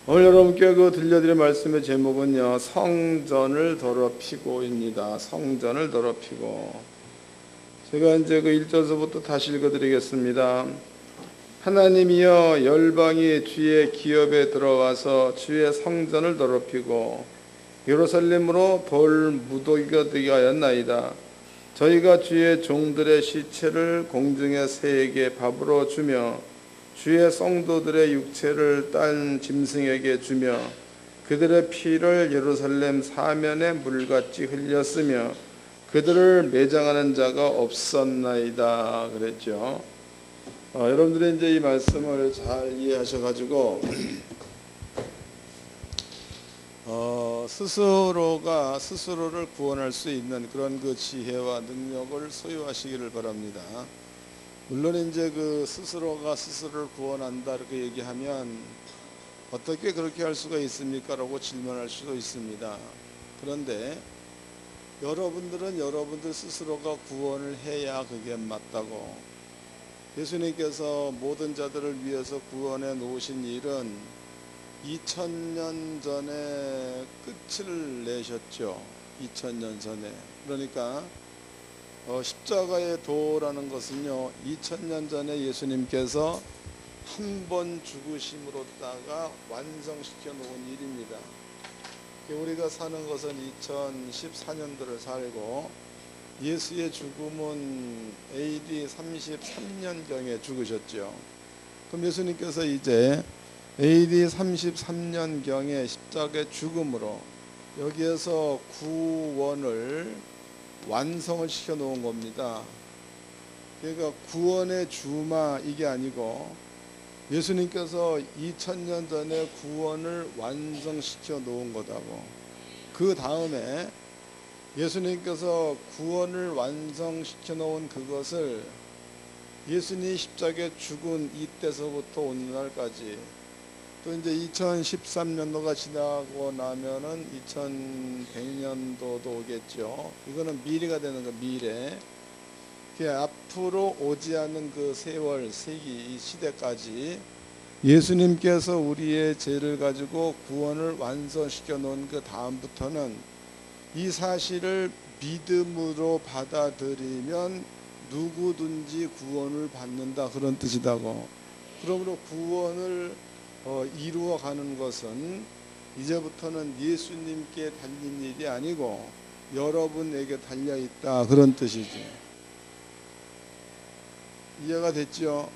오늘 여러분께 들려드릴 말씀의 제목은요, 성전을 더럽히고입니다. 성전을 더럽히고. 제가 이제 1절서부터 다시 읽어드리겠습니다. 하나님이여 열방이 주의 기업에 들어와서 주의 성전을 더럽히고 예루살렘으로 돌 무더기가 되게 하였나이다. 저희가 주의 종들의 시체를 공중의 새에게 밥으로 주며 주의 성도들의 육체를 딴 짐승에게 주며 그들의 피를 예루살렘 사면에 물같이 흘렸으며 그들을 매장하는 자가 없었나이다 그랬죠. 여러분들이 이제 이 말씀을 잘 이해하셔가지고 스스로가 스스로를 구원할 수 있는 그런 그 지혜와 능력을 소유하시기를 바랍니다. 물론 이제 스스로가 스스로를 구원한다 이렇게 얘기하면 어떻게 그렇게 할 수가 있습니까? 라고 질문할 수도 있습니다. 그런데 여러분들은 여러분들 스스로가 구원을 해야 그게 맞다고. 예수님께서 모든 자들을 위해서 구원해 놓으신 일은 2000년 전에 끝을 내셨죠. 2000년 전에. 그러니까 십자가의 도라는 것은요, 2000년 전에 예수님께서 한 번 죽으심으로다가 완성시켜 놓은 일입니다. 우리가 사는 것은 2014년도를 살고 예수의 죽음은 AD 33년경에 죽으셨죠. 그럼 예수님께서 이제 AD 33년경에 십자가의 죽음으로 여기에서 구원을 완성을 시켜 놓은 겁니다. 그러니까 구원의 주마 이게 아니고 예수님께서 2000년 전에 구원을 완성시켜 놓은 거다고. 그 다음에 예수님께서 구원을 완성시켜 놓은 그것을 예수님이 십자가에 죽은 이때서부터 오늘날까지 또 이제 2013년도가 지나고 나면은 2100년도도 오겠죠. 이거는 미래가 되는 거, 미래. 앞으로 오지 않는 그 세월, 세기, 이 시대까지 예수님께서 우리의 죄를 가지고 구원을 완성시켜 놓은 그 다음부터는 이 사실을 믿음으로 받아들이면 누구든지 구원을 받는다 그런 뜻이다고. 그러므로 구원을 이루어가는 것은 이제부터는 예수님께 달린 일이 아니고 여러분에게 달려있다 그런 뜻이지. 이해가 됐죠?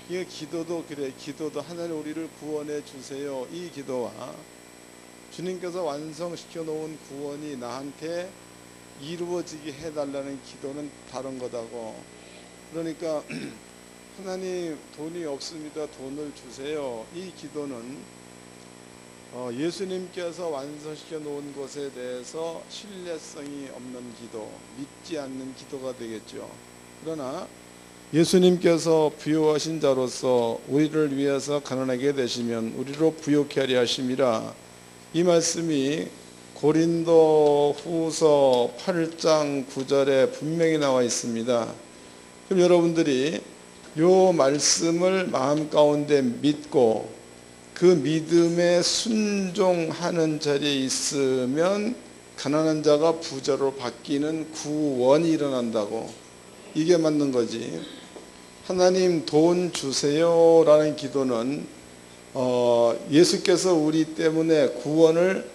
이게 기도도 그래. 기도도 하나님 우리를 구원해 주세요. 이 기도와 주님께서 완성시켜 놓은 구원이 나한테 이루어지게 해달라는 기도는 다른 거다고. 그러니까 하나님 돈이 없습니다. 돈을 주세요. 이 기도는 예수님께서 완성시켜 놓은 것에 대해서 신뢰성이 없는 기도, 믿지 않는 기도가 되겠죠. 그러나 예수님께서 부요하신 자로서 우리를 위해서 가난하게 되시면 우리로 부요케 하려 하심이라. 이 말씀이 고린도 후서 8장 9절에 분명히 나와 있습니다. 그럼 여러분들이 이 말씀을 마음 가운데 믿고 그 믿음에 순종하는 자리에 있으면 가난한 자가 부자로 바뀌는 구원이 일어난다고. 이게 맞는 거지. 하나님 돈 주세요 라는 기도는 예수께서 우리 때문에 구원을,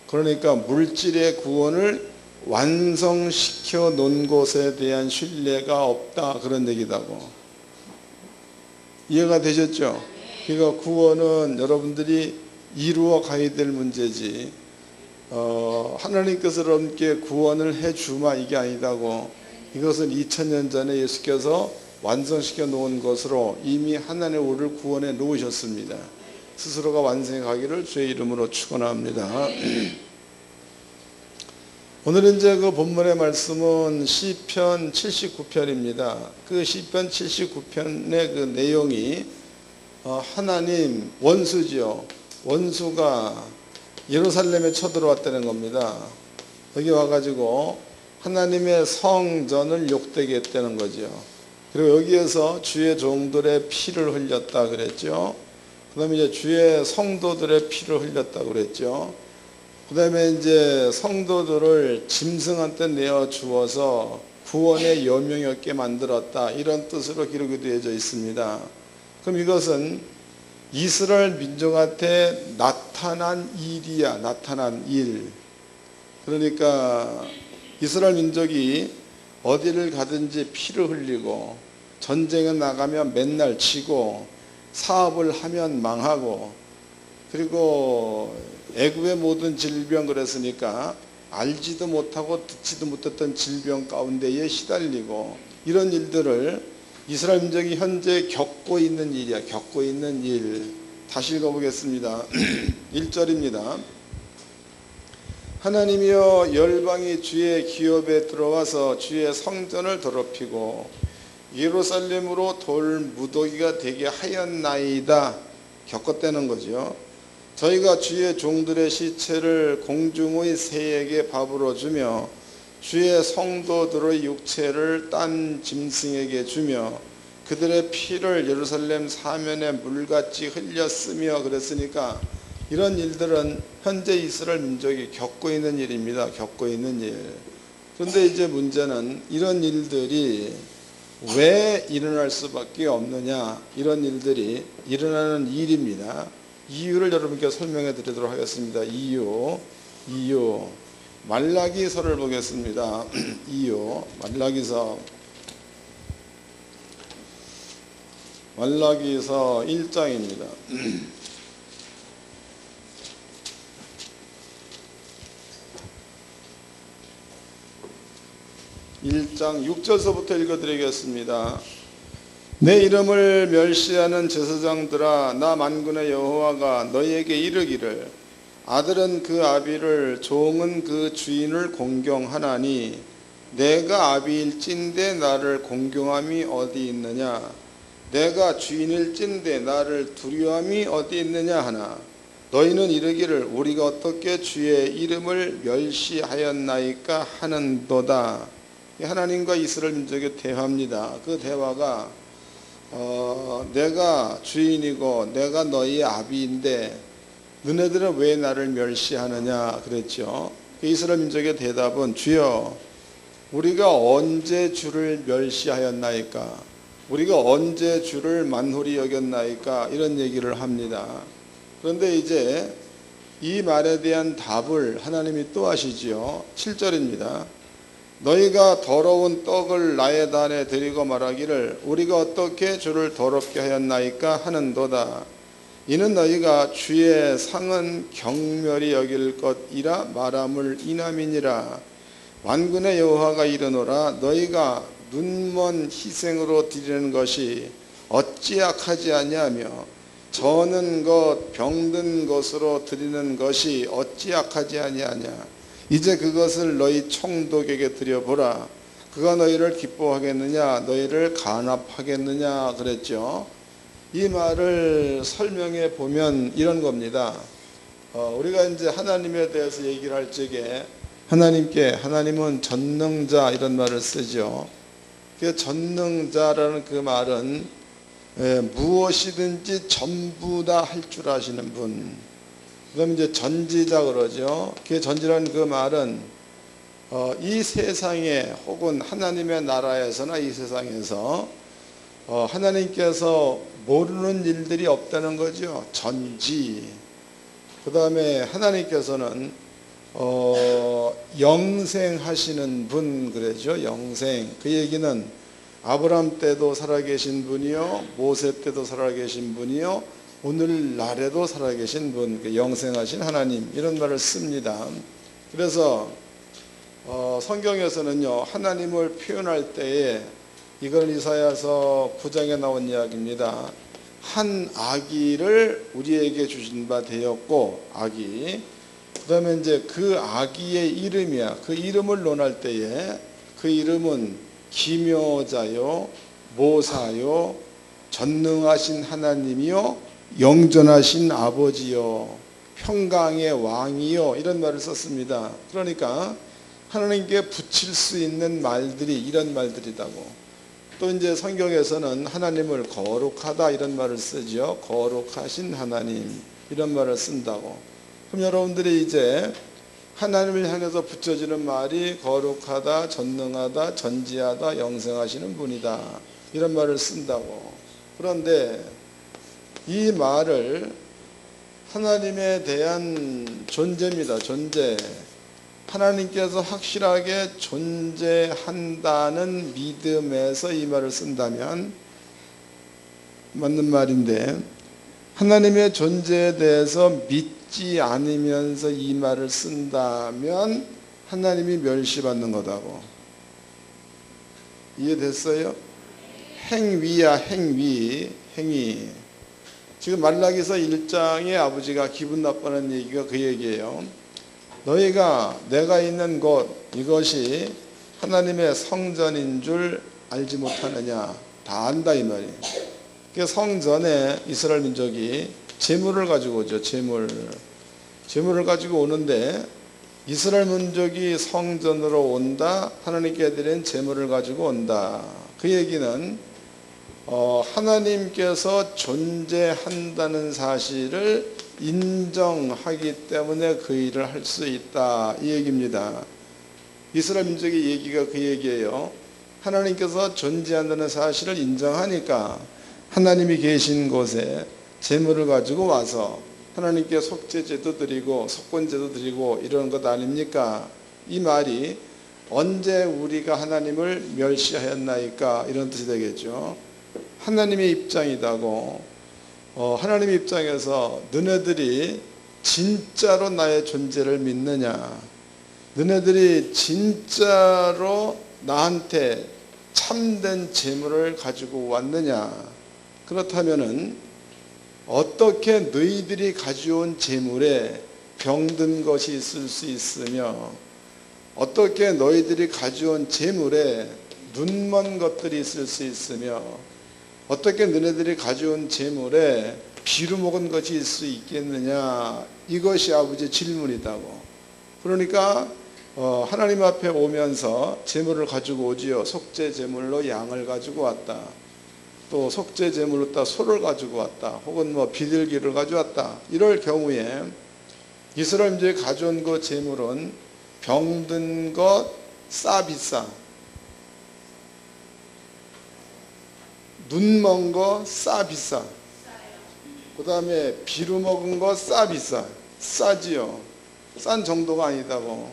그러니까 물질의 구원을 완성시켜 놓은 것에 대한 신뢰가 없다 그런 얘기다고. 이해가 되셨죠? 그러니까 구원은 여러분들이 이루어 가야 될 문제지 하나님께서 여러분께 구원을 해주마 이게 아니다고. 이것은 2000년 전에 예수께서 완성시켜 놓은 것으로 이미 하나님 우리를 구원해 놓으셨습니다. 스스로가 완성해 가기를 주의 이름으로 축원합니다. 오늘 이제 그 본문의 말씀은 시편 79편입니다. 그 시편 79편의 그 내용이 하나님 원수지요. 원수가 예루살렘에 쳐들어왔다는 겁니다. 여기 와가지고 하나님의 성전을 욕되게 했다는 거죠. 그리고 여기에서 주의 종들의 피를 흘렸다 그랬죠. 그다음에 이제 주의 성도들의 피를 흘렸다고 그랬죠. 그다음에 이제 성도들을 짐승한테 내어 주어서 구원의 여명이 없게 만들었다, 이런 뜻으로 기록이 되어져 있습니다. 그럼 이것은 이스라엘 민족한테 나타난 일이야. 나타난 일. 그러니까 이스라엘 민족이 어디를 가든지 피를 흘리고, 전쟁에 나가면 맨날 지고, 사업을 하면 망하고, 그리고 애굽의 모든 질병, 그랬으니까 알지도 못하고 듣지도 못했던 질병 가운데에 시달리고, 이런 일들을 이스라엘 민족이 현재 겪고 있는 일이야. 겪고 있는 일. 다시 읽어보겠습니다. 1절입니다. 하나님이여, 열방이 주의 기업에 들어와서 주의 성전을 더럽히고 예루살렘으로 돌 무더기가 되게 하였나이다. 겪었다는 거죠. 저희가 주의 종들의 시체를 공중의 새에게 밥으로 주며 주의 성도들의 육체를 딴 짐승에게 주며 그들의 피를 예루살렘 사면에 물같이 흘렸으며, 그랬으니까 이런 일들은 현재 이스라엘 민족이 겪고 있는 일입니다. 겪고 있는 일. 그런데 이제 문제는 이런 일들이 왜 일어날 수밖에 없느냐, 이런 일들이 일어나는 일입니다. 이유를 여러분께 설명해 드리도록 하겠습니다. 이유 말라기서를 보겠습니다. 이유 말라기서 1장입니다. 1장 6절서부터 읽어드리겠습니다. 내 이름을 멸시하는 제사장들아, 나 만군의 여호와가 너희에게 이르기를, 아들은 그 아비를, 종은 그 주인을 공경하나니 내가 아비일진대 나를 공경함이 어디 있느냐, 내가 주인일진대 나를 두려움이 어디 있느냐 하나, 너희는 이르기를 우리가 어떻게 주의 이름을 멸시하였나이까 하는도다. 하나님과 이스라엘 민족의 대화입니다. 그 대화가 내가 주인이고 내가 너희 아비인데 너네들은 왜 나를 멸시하느냐 그랬죠. 이스라엘 민족의 대답은, 주여, 우리가 언제 주를 멸시하였나이까, 우리가 언제 주를 만홀히 여겼나이까, 이런 얘기를 합니다. 그런데 이제 이 말에 대한 답을 하나님이 또 하시지요. 7절입니다. 너희가 더러운 떡을 나의 단에 드리고 말하기를 우리가 어떻게 주를 더럽게 하였나이까 하는도다. 이는 너희가 주의 상은 경멸히 여길 것이라 말함을 인함이니라. 만군의 여호와가 이르노라, 너희가 눈먼 희생으로 드리는 것이 어찌 악하지 아니하며 저는 것 병든 것으로 드리는 것이 어찌 악하지 아니하냐. 이제 그것을 너희 총독에게 드려보라. 그가 너희를 기뻐하겠느냐 너희를 간합하겠느냐 그랬죠. 이 말을 설명해 보면 이런 겁니다. 우리가 이제 하나님에 대해서 얘기를 할 적에 하나님은 전능자, 이런 말을 쓰죠. 그 전능자라는 그 말은 무엇이든지 전부 다 할 줄 아시는 분. 그럼 이제 전지자 그러죠. 그 전지라는 그 말은 이 세상에 혹은 하나님의 나라에서나 이 세상에서 하나님께서 모르는 일들이 없다는 거죠. 전지. 그 다음에 하나님께서는 영생하시는 분 그러죠. 영생. 그 얘기는 아브라함 때도 살아계신 분이요, 모세 때도 살아계신 분이요, 오늘날에도 살아계신 분, 영생하신 하나님, 이런 말을 씁니다. 그래서 성경에서는요, 하나님을 표현할 때에, 이건 이사야서 9장에 나온 이야기입니다. 한 아기를 우리에게 주신 바 되었고, 아기. 그 다음에 이제 그 아기의 이름이야. 그 이름을 논할 때에 그 이름은 기묘자요, 모사요, 전능하신 하나님이요, 영전하신 아버지요, 평강의 왕이요, 이런 말을 썼습니다. 그러니까 하나님께 붙일 수 있는 말들이 이런 말들이라고. 또 이제 성경에서는 하나님을 거룩하다 이런 말을 쓰죠. 거룩하신 하나님 이런 말을 쓴다고. 그럼 여러분들이 이제 하나님을 향해서 붙여지는 말이 거룩하다, 전능하다, 전지하다, 영생하시는 분이다 이런 말을 쓴다고. 그런데 이 말을 하나님에 대한 존재입니다. 존재. 하나님께서 확실하게 존재한다는 믿음에서 이 말을 쓴다면 맞는 말인데, 하나님의 존재에 대해서 믿지 않으면서 이 말을 쓴다면 하나님이 멸시받는 거다고. 이해됐어요? 행위야, 행위. 지금 말라기서 1장에 아버지가 기분 나빠하는 얘기가 그 얘기예요. 너희가 내가 있는 곳, 이것이 하나님의 성전인 줄 알지 못하느냐. 다 안다 이 말이에요. 성전에 이스라엘 민족이 제물을 가지고 오죠. 제물을 가지고 오는데 이스라엘 민족이 성전으로 온다. 하나님께 드린 제물을 가지고 온다. 그 얘기는 하나님께서 존재한다는 사실을 인정하기 때문에 그 일을 할 수 있다 이 얘기입니다. 이스라엘 민족의 얘기가 그 얘기예요. 하나님께서 존재한다는 사실을 인정하니까 하나님이 계신 곳에 제물을 가지고 와서 하나님께 속죄제도 드리고 속건제도 드리고 이런 것 아닙니까? 이 말이 언제 우리가 하나님을 멸시하였나이까 이런 뜻이 되겠죠. 하나님의 입장이다고. 하나님의 입장에서 너네들이 진짜로 나의 존재를 믿느냐, 너네들이 진짜로 나한테 참된 제물을 가지고 왔느냐, 그렇다면은 어떻게 너희들이 가져온 제물에 병든 것이 있을 수 있으며 어떻게 너희들이 가져온 제물에 눈먼 것들이 있을 수 있으며 어떻게 너네들이 가져온 제물에 비루 먹은 것이 있을 수 있겠느냐. 이것이 아버지의 질문이다고. 그러니까 하나님 앞에 오면서 제물을 가지고 오지요. 속죄 제물로 양을 가지고 왔다. 또 속죄 제물로 또 소를 가지고 왔다. 혹은 비둘기를 가져왔다. 이럴 경우에 이스라엘 민족이 가져온 그 제물은 병든 것 싸비싸, 눈먼 거 싸비싸, 그 다음에 비루 먹은 거 싸비싸. 싸지요. 싼 정도가 아니다고.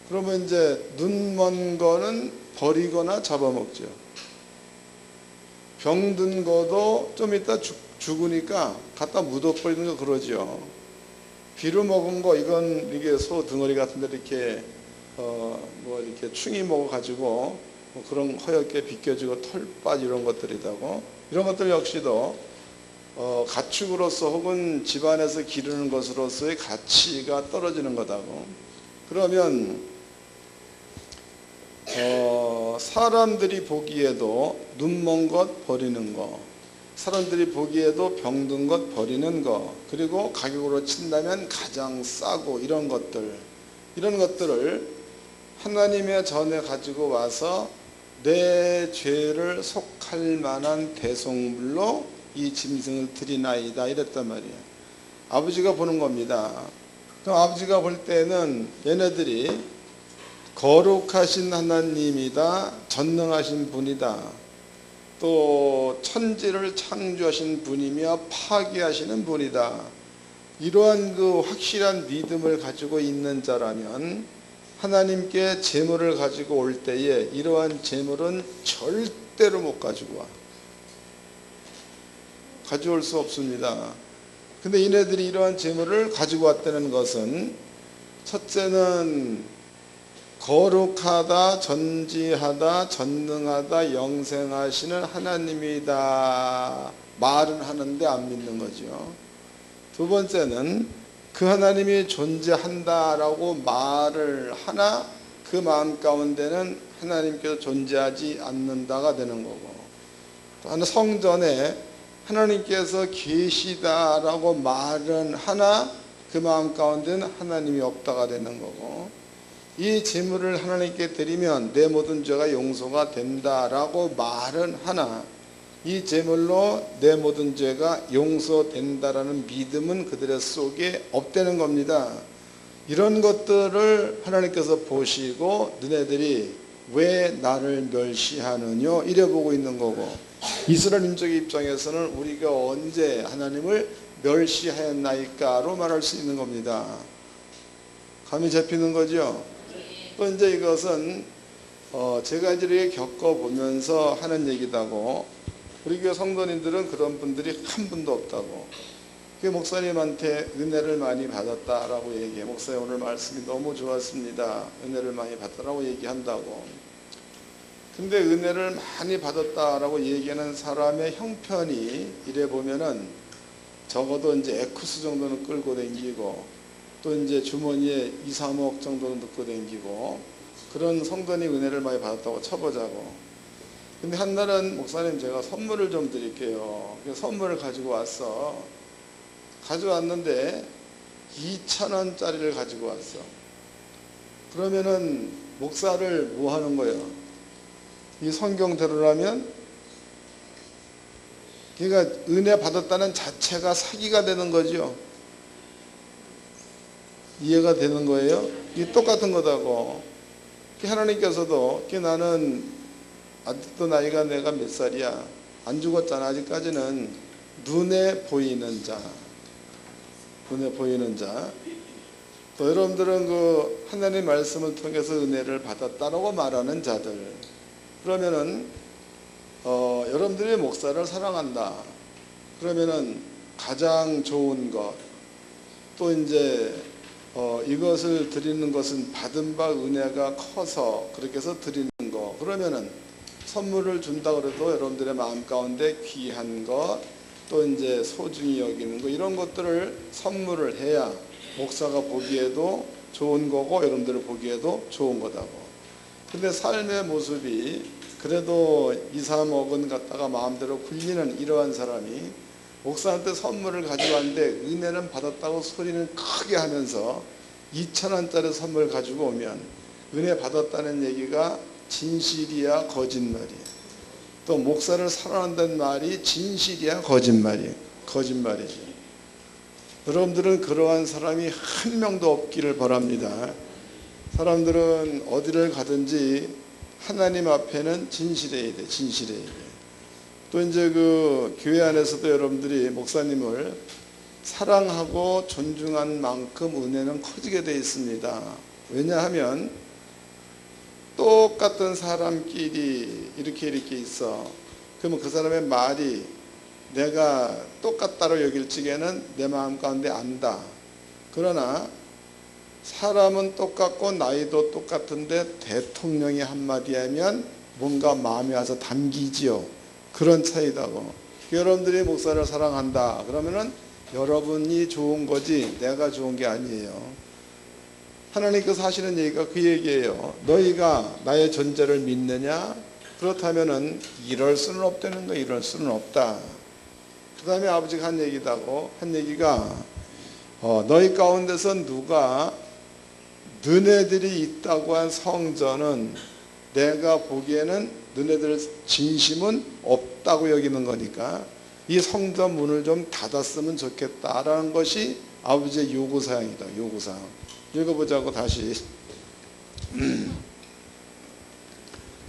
그러면 이제 눈먼 거는 버리거나 잡아먹죠. 병든 거도 좀 이따 죽으니까 갖다 묻어버리는 거 그러죠. 비루 먹은 거 이건 이게 소 등어리 같은 데 이렇게 이렇게 충이 먹어가지고 그런 허옇게 비껴지고 털빠 이런 것들이다고. 이런 것들 역시도 가축으로서 혹은 집안에서 기르는 것으로서의 가치가 떨어지는 거다고. 그러면 사람들이 보기에도 눈먼 것 버리는 거, 사람들이 보기에도 병든 것 버리는 거, 그리고 가격으로 친다면 가장 싸고 이런 것들을 하나님의 전에 가지고 와서 내 죄를 속할 만한 대속물로 이 짐승을 드리나이다 이랬단 말이에요. 아버지가 보는 겁니다. 그럼 아버지가 볼 때는 얘네들이 거룩하신 하나님이다, 전능하신 분이다, 또 천지를 창조하신 분이며 파괴하시는 분이다, 이러한 그 확실한 믿음을 가지고 있는 자라면 하나님께 제물을 가지고 올 때에 이러한 제물은 절대로 못 가지고 와. 가져올 수 없습니다. 근데 이네들이 이러한 제물을 가지고 왔다는 것은 첫째는 거룩하다, 전지하다, 전능하다, 영생하시는 하나님이다 말은 하는데 안 믿는 거죠. 두 번째는 그 하나님이 존재한다라고 말을 하나 그 마음 가운데는 하나님께서 존재하지 않는다가 되는 거고, 또 하나 성전에 하나님께서 계시다라고 말은 하나 그 마음 가운데는 하나님이 없다가 되는 거고, 이 제물을 하나님께 드리면 내 모든 죄가 용서가 된다라고 말은 하나 이 제물로 내 모든 죄가 용서된다라는 믿음은 그들의 속에 없다는 겁니다. 이런 것들을 하나님께서 보시고 너네들이 왜 나를 멸시하느냐 이래 보고 있는 거고, 이스라엘 민족의 입장에서는 우리가 언제 하나님을 멸시하였나이까로 말할 수 있는 겁니다. 감이 잡히는 거죠. 또 이제 이것은 제가 이렇게 겪어보면서 하는 얘기다고, 우리 교회 성도님들은 그런 분들이 한 분도 없다고. 그 목사님한테 은혜를 많이 받았다라고 얘기해. 목사님 오늘 말씀이 너무 좋았습니다. 은혜를 많이 받았다라고 얘기한다고. 근데 은혜를 많이 받았다라고 얘기하는 사람의 형편이 이래 보면은 적어도 이제 에쿠스 정도는 끌고 다니고 또 이제 주머니에 2, 3억 정도는 넣고 다니고 그런 성도님 은혜를 많이 받았다고 쳐보자고. 근데 한날은 목사님 제가 선물을 좀 드릴게요. 그래서 선물을 가지고 가져왔는데 2,000원짜리를 가지고 왔어. 그러면은 목사를 뭐 하는 거예요? 이 성경대로라면 그러니까 은혜 받았다는 자체가 사기가 되는 거죠. 이해가 되는 거예요? 이게 똑같은 거다고. 하나님께서도 나는 아직도 나이가 내가 몇 살이야? 안 죽었잖아. 아직까지는 눈에 보이는 자. 눈에 보이는 자. 또 여러분들은 그 하나님의 말씀을 통해서 은혜를 받았다라고 말하는 자들. 그러면은 여러분들이 목사를 사랑한다. 그러면은 가장 좋은 것, 또 이제 이것을 드리는 것은 받은 바 은혜가 커서 그렇게 해서 드리는 거. 그러면은 선물을 준다 그래도 여러분들의 마음 가운데 귀한 것, 또 이제 소중히 여기는 거, 이런 것들을 선물을 해야 목사가 보기에도 좋은 거고 여러분들을 보기에도 좋은 거다고. 근데 삶의 모습이 그래도 2, 3억은 갖다가 마음대로 굴리는 이러한 사람이 목사한테 선물을 가져왔는데 은혜는 받았다고 소리는 크게 하면서 2,000원짜리 선물 가지고 오면 은혜 받았다는 얘기가 진실이야 거짓말이야? 또 목사를 사랑한다는 말이 진실이야 거짓말이지. 여러분들은 그러한 사람이 한 명도 없기를 바랍니다. 사람들은 어디를 가든지 하나님 앞에는 진실해야 돼. 또 이제 그 교회 안에서도 여러분들이 목사님을 사랑하고 존중한 만큼 은혜는 커지게 되어 있습니다. 왜냐하면 똑같은 사람끼리 이렇게 있어. 그러면 그 사람의 말이 내가 똑같다로 여길 적에는 내 마음 가운데 안다. 그러나 사람은 똑같고 나이도 똑같은데 대통령이 한마디 하면 뭔가 마음에 와서 담기지요. 그런 차이다고. 여러분들이 목사를 사랑한다. 그러면은 여러분이 좋은 거지 내가 좋은 게 아니에요. 하나님께서 하시는 얘기가 그 얘기예요. 너희가 나의 존재를 믿느냐? 그렇다면은 이럴 수는 없다는 거. 이럴 수는 없다. 그 다음에 아버지가 한 얘기가 너희 가운데서 누가 너네들이 있다고 한 성전은 내가 보기에는 너네들 진심은 없다고 여기는 거니까 이 성전 문을 좀 닫았으면 좋겠다라는 것이 아버지의 요구사항이다. 요구사항. 읽어보자고 다시.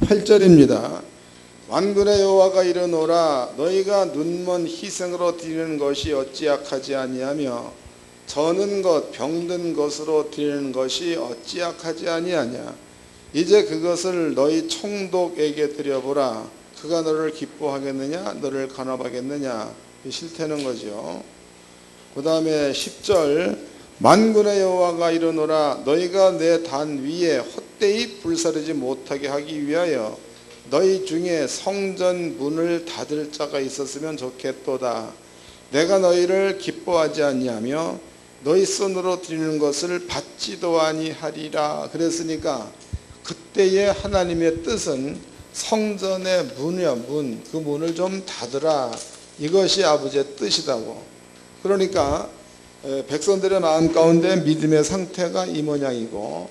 8절입니다. 만군의 여호와가 이르노라 너희가 눈먼 희생으로 드리는 것이 어찌 악하지 아니하며 저는 것 병든 것으로 드리는 것이 어찌 악하지 아니하냐. 이제 그것을 너희 총독에게 드려보라. 그가 너를 기뻐하겠느냐 너를 간업하겠느냐. 싫다는 거죠. 그 다음에 10절 만군의 여호와가 이르노라 너희가 내 단 위에 헛되이 불사르지 못하게 하기 위하여 너희 중에 성전 문을 닫을 자가 있었으면 좋겠도다. 내가 너희를 기뻐하지 아니하며 너희 손으로 드리는 것을 받지도 아니하리라. 그랬으니까 그때의 하나님의 뜻은 성전의 문, 그 문을 좀 닫으라. 이것이 아버지의 뜻이다고. 그러니까 백성들의 마음 가운데 믿음의 상태가 이 모양이고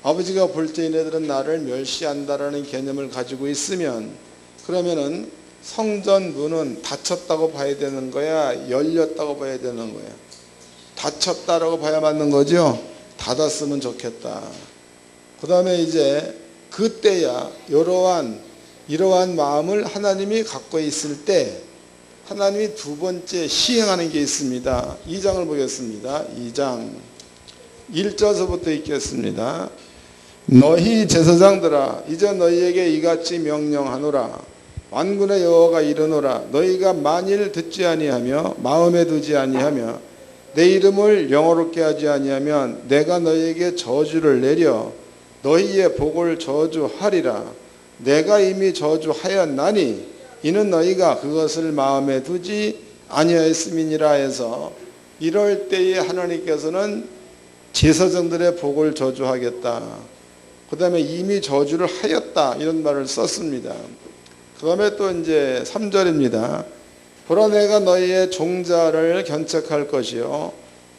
아버지가 볼 때 얘네들은 나를 멸시한다라는 개념을 가지고 있으면 그러면은 성전 문은 닫혔다고 봐야 되는 거야? 열렸다고 봐야 되는 거야? 닫혔다라고 봐야 맞는 거죠? 닫았으면 좋겠다. 그 다음에 이제 그때야 이러한 마음을 하나님이 갖고 있을 때 하나님이 두 번째 시행하는 게 있습니다. 2장을 보겠습니다. 2장 1절서부터 읽겠습니다. 너희 제사장들아 이제 너희에게 이같이 명령하노라. 만군의 여호와가 이르노라. 너희가 만일 듣지 아니하며 마음에 두지 아니하며 내 이름을 영화롭게 하지 아니하면 내가 너희에게 저주를 내려 너희의 복을 저주하리라. 내가 이미 저주하였나니 이는 너희가 그것을 마음에 두지 아니하였음이니라 해서 이럴 때에 하나님께서는 제사장들의 복을 저주하겠다. 그 다음에 이미 저주를 하였다 이런 말을 썼습니다. 그 다음에 또 이제 3절입니다. 보라 내가 너희의 종자를 견책할 것이요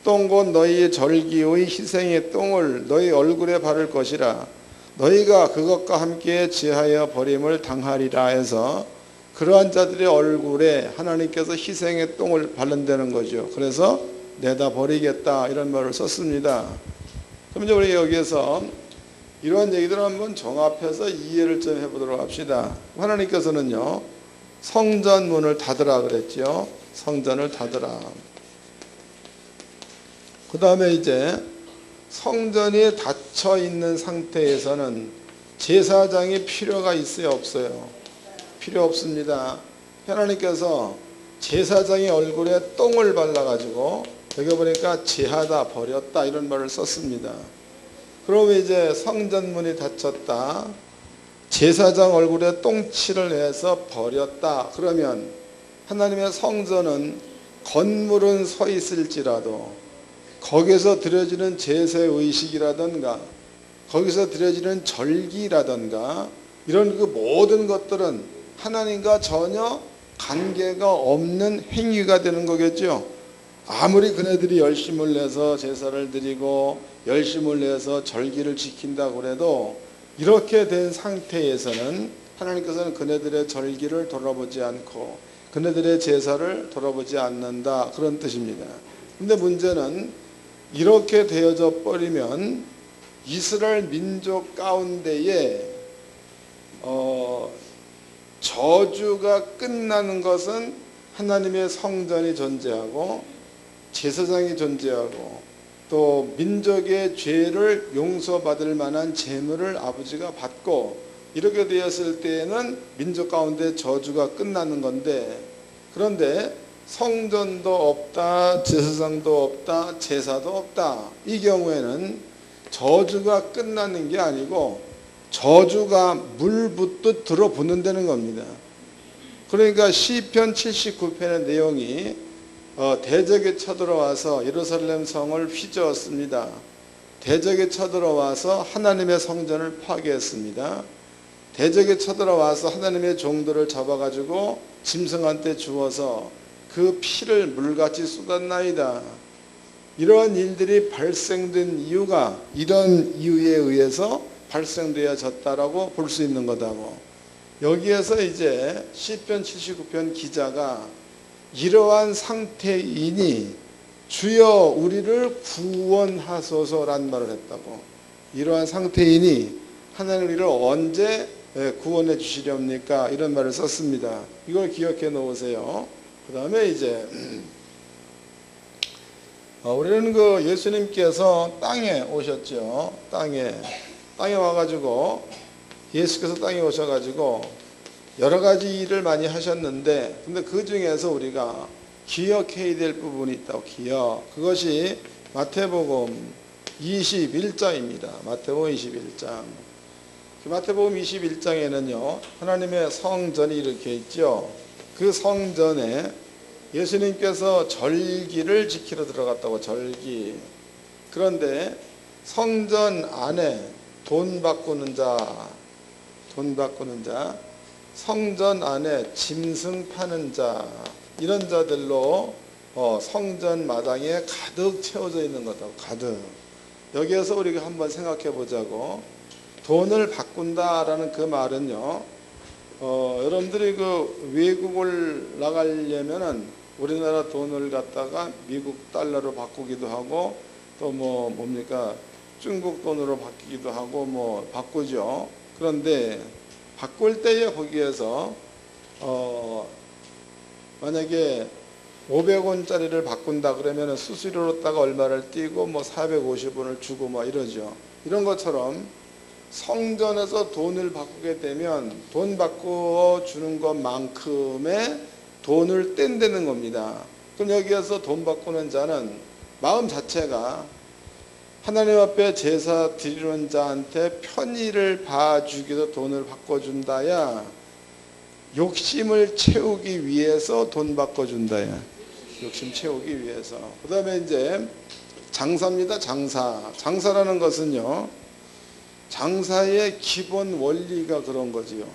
똥 곧 너희의 절기의 희생의 똥을 너희 얼굴에 바를 것이라. 너희가 그것과 함께 제하여 버림을 당하리라 해서 그러한 자들의 얼굴에 하나님께서 희생의 똥을 바른다는 거죠. 그래서 내다 버리겠다 이런 말을 썼습니다. 그럼 이제 우리 여기에서 이러한 얘기들을 한번 종합해서 이해를 좀 해보도록 합시다. 하나님께서는요 성전 문을 닫으라 그랬죠. 성전을 닫으라. 그 다음에 이제 성전이 닫혀 있는 상태에서는 제사장이 필요가 있어요 없어요? 필요 없습니다. 하나님께서 제사장의 얼굴에 똥을 발라가지고 여기 보니까 제하다 버렸다 이런 말을 썼습니다. 그러면 이제 성전문이 닫혔다. 제사장 얼굴에 똥칠을 해서 버렸다. 그러면 하나님의 성전은 건물은 서 있을지라도 거기서 드려지는 제세의식이라든가 거기서 드려지는 절기라든가 이런 그 모든 것들은 하나님과 전혀 관계가 없는 행위가 되는 거겠죠. 아무리 그네들이 열심을 내서 제사를 드리고 열심을 내서 절기를 지킨다고 해도 이렇게 된 상태에서는 하나님께서는 그네들의 절기를 돌아보지 않고 그네들의 제사를 돌아보지 않는다 그런 뜻입니다. 근데 문제는 이렇게 되어져 버리면 이스라엘 민족 가운데에 저주가 끝나는 것은 하나님의 성전이 존재하고 제사장이 존재하고 또 민족의 죄를 용서받을 만한 제물을 아버지가 받고 이렇게 되었을 때에는 민족 가운데 저주가 끝나는 건데 그런데 성전도 없다 제사장도 없다 제사도 없다 이 경우에는 저주가 끝나는 게 아니고 저주가 물붓듯 들어붙는다는 겁니다. 그러니까 시편 79편의 내용이 대적이 쳐들어와서 예루살렘 성을 휘저었습니다. 대적이 쳐들어와서 하나님의 성전을 파괴했습니다. 대적이 쳐들어와서 하나님의 종들을 잡아가지고 짐승한테 주어서 그 피를 물같이 쏟았나이다. 이러한 일들이 발생된 이유가 이런 이유에 의해서 발생되어졌다라고 볼 수 있는 거다고. 여기에서 이제 시편 79편 기자가 이러한 상태이니 주여 우리를 구원하소서란 말을 했다고. 이러한 상태이니 하나님 우리를 언제 구원해 주시렵니까? 이런 말을 썼습니다. 이걸 기억해 놓으세요. 그 다음에 이제 우리는 그 예수님께서 땅에 오셨죠. 땅에 와가지고 예수께서 땅에 오셔가지고 여러 가지 일을 많이 하셨는데 근데 그 중에서 우리가 기억해야 될 부분이 있다고. 그것이 마태복음 21장입니다. 마태복음 21장. 마태복음 21장에는요 하나님의 성전이 이렇게 있죠. 그 성전에 예수님께서 절기를 지키러 들어갔다고. 절기. 그런데 성전 안에 돈 바꾸는 자, 성전 안에 짐승 파는 자, 이런 자들로 성전 마당에 가득 채워져 있는 거다. 가득. 여기에서 우리가 한번 생각해 보자고. 돈을 바꾼다라는 그 말은요, 여러분들이 그 외국을 나가려면은 우리나라 돈을 갖다가 미국 달러로 바꾸기도 하고 또 뭡니까 중국 돈으로 바뀌기도 하고 바꾸죠. 그런데 바꿀 때에 거기에서 만약에 500원짜리를 바꾼다 그러면 수수료로다가 얼마를 띄고 450원을 주고 이러죠. 이런 것처럼 성전에서 돈을 바꾸게 되면 돈 바꾸어 주는 것만큼의 돈을 뗀다는 겁니다. 그럼 여기에서 돈 바꾸는 자는 마음 자체가 하나님 앞에 제사 드리는 자한테 편의를 봐주기도 돈을 바꿔준다야, 욕심을 채우기 위해서 돈 바꿔준다야, 욕심 채우기 위해서. 그 다음에 이제 장사입니다. 장사라는 것은요, 장사의 기본 원리가 그런 거지요.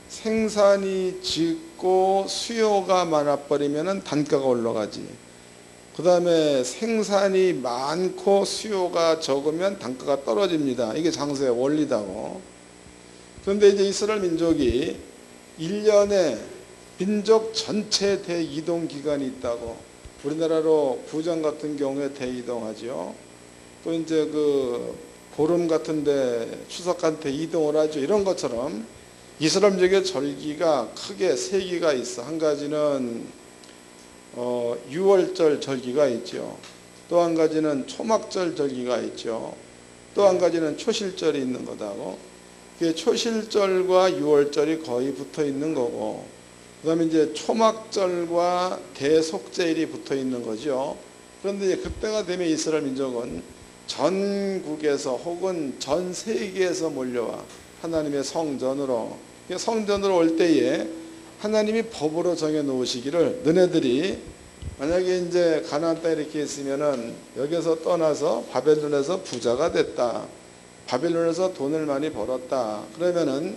생산이 적고 수요가 많아버리면 단가가 올라가지. 그 다음에 생산이 많고 수요가 적으면 단가가 떨어집니다. 이게 장사의 원리다고. 그런데 이제 이스라엘 민족이 1년에 민족 전체 대이동 기간이 있다고. 우리나라로 구정 같은 경우에 대이동하죠. 또 이제 그 보름 같은데 추석 같은 이동을 하죠. 이런 것처럼 이스라엘 민족의 절기가 크게 세 개가 있어. 한 가지는 6월절 절기가 있죠. 또 한 가지는 초막절 절기가 있죠. 또 한 가지는 초실절이 있는 거다고. 초실절과 6월절이 거의 붙어 있는 거고, 그 다음에 이제 초막절과 대속제일이 붙어 있는 거죠. 그런데 이제 그때가 되면 이스라엘 민족은 전국에서 혹은 전 세계에서 몰려와 하나님의 성전으로. 성전으로 올 때에 하나님이 법으로 정해 놓으시기를, 너네들이 만약에 이제 가나안 땅에 이렇게 있으면은 여기서 떠나서 바벨론에서 부자가 됐다, 바벨론에서 돈을 많이 벌었다, 그러면은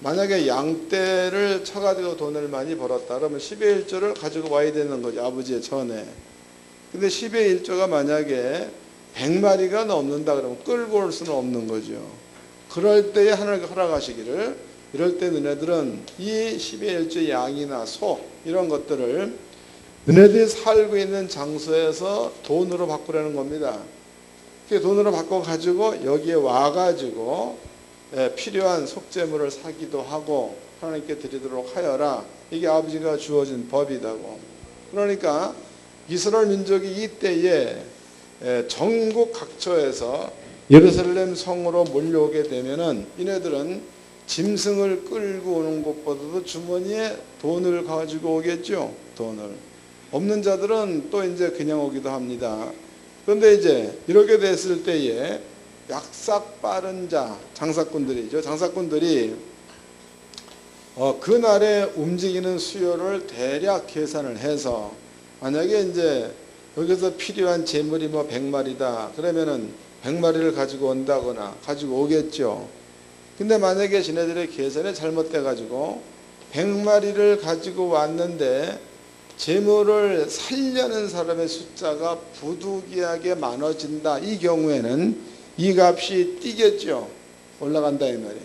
만약에 양떼를 쳐가지고 돈을 많이 벌었다 그러면 10의 1조를 가지고 와야 되는 거죠, 아버지의 전에. 근데 10의 1조가 만약에 100마리가 넘는다 그러면 끌고 올 수는 없는 거죠. 그럴 때에 하나님께 허락하시기를, 이럴 때 너네들은 이 10의 1조 양이나 소 이런 것들을 너네들이 살고 있는 장소에서 돈으로 바꾸라는 겁니다. 그 돈으로 바꿔 가지고 여기에 와 가지고 필요한 속죄물을 사기도 하고 하나님께 드리도록 하여라. 이게 아버지가 주어진 법이다고. 그러니까 이스라엘 민족이 이때에 전국 각처에서 예루살렘 성으로 몰려오게 되면은 이네들은 짐승을 끌고 오는 것보다도 주머니에 돈을 가지고 오겠죠. 돈을. 없는 자들은 또 이제 그냥 오기도 합니다. 그런데 이제 이렇게 됐을 때에 약삭 빠른 자, 장사꾼들이죠. 장사꾼들이 그날에 움직이는 수요를 대략 계산을 해서, 만약에 이제 여기서 필요한 재물이 100마리다 그러면은 100마리를 가지고 온다거나 가지고 오겠죠. 근데 만약에 지네들의 계산이 잘못돼 가지고 100마리를 가지고 왔는데 재물을 살려는 사람의 숫자가 부득이하게 많아진다, 이 경우에는 이 값이 뛰겠죠. 올라간다 이 말이에요.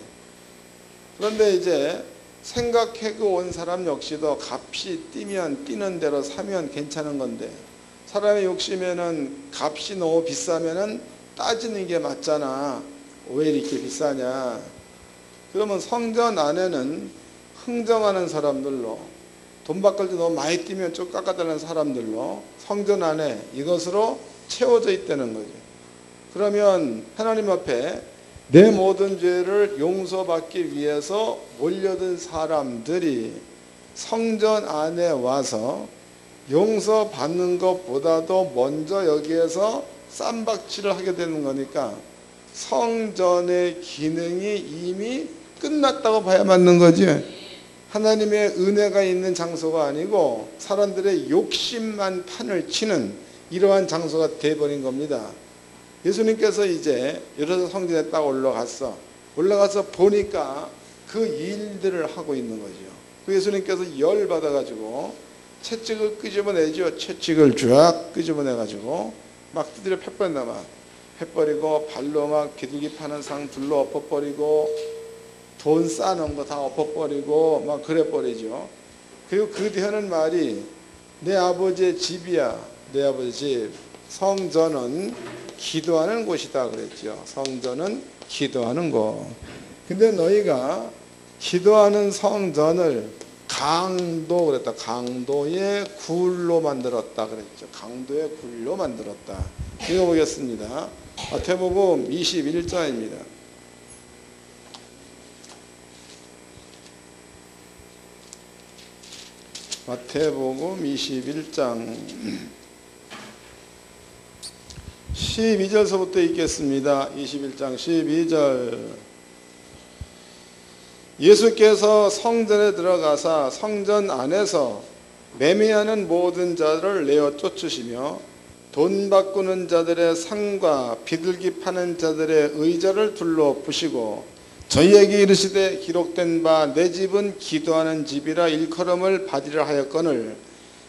그런데 이제 생각하고 온 사람 역시도 값이 뛰면 뛰는 대로 사면 괜찮은 건데, 사람의 욕심에는 값이 너무 비싸면은 따지는 게 맞잖아. 왜 이렇게 비싸냐. 그러면 성전 안에는 흥정하는 사람들로, 돈 바꿀 때 너무 많이 뛰면 좀 깎아달라는 사람들로 성전 안에 이것으로 채워져 있다는 거죠. 그러면 하나님 앞에 내 모든 죄를 용서받기 위해서 몰려든 사람들이 성전 안에 와서 용서받는 것보다도 먼저 여기에서 쌈박질을 하게 되는 거니까 성전의 기능이 이미 끝났다고 봐야 맞는 거지. 하나님의 은혜가 있는 장소가 아니고 사람들의 욕심만 판을 치는 이러한 장소가 돼버린 겁니다. 예수님께서 이제 여러 성전에 딱 올라가서 보니까 그 일들을 하고 있는 거죠. 그 예수님께서 열 받아가지고 채찍을 끄집어내죠. 채찍을 쫙 끄집어내가지고 막 두드려 팻번나마 해버리고 발로 막 비둘기 파는 상 둘러 엎어버리고 돈 쌓아놓은 거 다 엎어버리고 막 그래버리죠. 그리고 그 뒤에 하는 말이 내 아버지의 집이야. 내 아버지 집. 성전은 기도하는 곳이다 그랬죠. 성전은 기도하는 곳. 근데 너희가 기도하는 성전을 강도 그랬다. 강도의 굴로 만들었다 그랬죠. 강도의 굴로 만들었다. 읽어보겠습니다. 마태복음 21장입니다. 마태복음 21장 12절서부터 읽겠습니다. 21장 12절. 예수께서 성전에 들어가사 성전 안에서 매매하는 모든 자를 내어 쫓으시며 돈 바꾸는 자들의 상과 비둘기 파는 자들의 의자를 둘러 부시고 저희에게 이르시되 기록된 바 내 집은 기도하는 집이라 일컬음을 받으려 하였거늘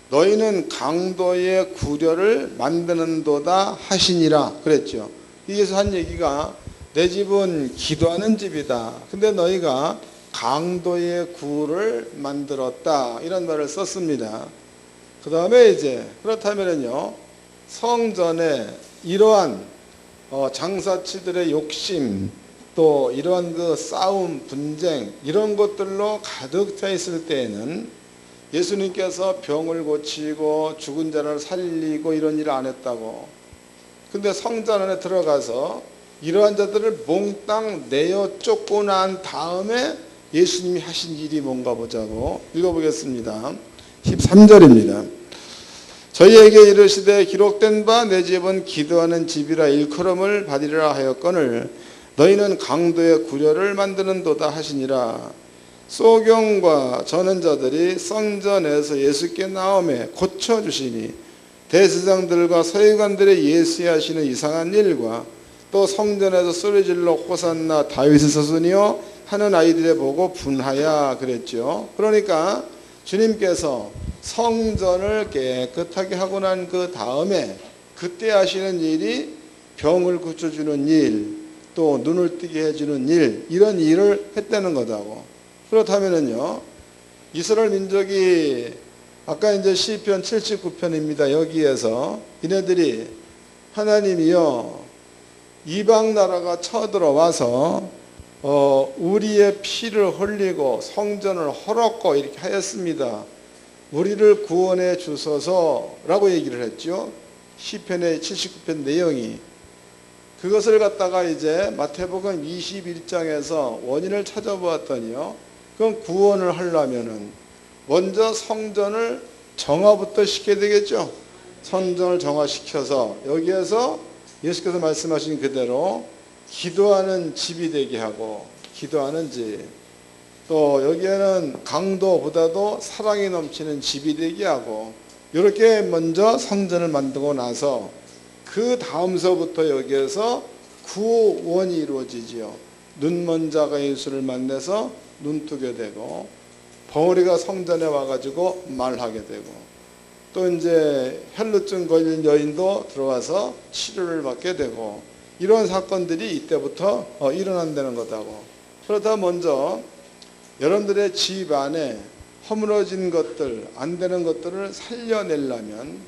너희는 강도의 구려를 만드는도다 하시니라 그랬죠. 여기서 한 얘기가 내 집은 기도하는 집이다. 근데 너희가 강도의 구를 만들었다. 이런 말을 썼습니다. 그 다음에 이제 그렇다면요 성전에 이러한 장사치들의 욕심 또 이러한 그 싸움 분쟁 이런 것들로 가득 차 있을 때에는 예수님께서 병을 고치고 죽은 자를 살리고 이런 일을 안 했다고. 근데 성전 안에 들어가서 이러한 자들을 몽땅 내어 쫓고 난 다음에 예수님이 하신 일이 뭔가 보자고 읽어보겠습니다. 13절입니다. 저희에게 이르시되 기록된 바 내 집은 기도하는 집이라 일컬음을 받으리라 하였거늘 너희는 강도의 구려를 만드는도다 하시니라. 소경과 전원자들이 성전에서 예수께 나오매 고쳐주시니 대제사장들과 서기관들의 예수하시는 이상한 일과 또 성전에서 소리질러 호산나 다윗의 자손이여 하는 아이들에 보고 분하야 그랬죠. 그러니까 주님께서 성전을 깨끗하게 하고 난 그 다음에 그때 하시는 일이 병을 고쳐주는 일, 또 눈을 뜨게 해주는 일, 이런 일을 했다는 거다고. 그렇다면은요, 이스라엘 민족이 아까 이제 시편 79편입니다. 여기에서 이네들이 하나님이여 이방 나라가 쳐들어와서 우리의 피를 흘리고 성전을 헐었고 이렇게 하였습니다. 우리를 구원해 주소서라고 얘기를 했죠. 시편의 79편 내용이. 그것을 갖다가 이제 마태복음 21장에서 원인을 찾아보았더니요. 그럼 구원을 하려면은 먼저 성전을 정화부터 시켜야 되겠죠. 성전을 정화시켜서 여기에서 예수께서 말씀하신 그대로 기도하는 집이 되게 하고 기도하는 집. 또 여기에는 강도보다도 사랑이 넘치는 집이 되게 하고 이렇게 먼저 성전을 만들고 나서 그 다음서부터 여기에서 구원이 이루어지지요. 눈먼 자가 예수를 만나서 눈뜨게 되고 벙어리가 성전에 와가지고 말하게 되고 또 이제 혈루증 걸린 여인도 들어와서 치료를 받게 되고 이런 사건들이 이때부터 일어난다는 거다고. 그러다 먼저 여러분들의 집 안에 허물어진 것들, 안 되는 것들을 살려내려면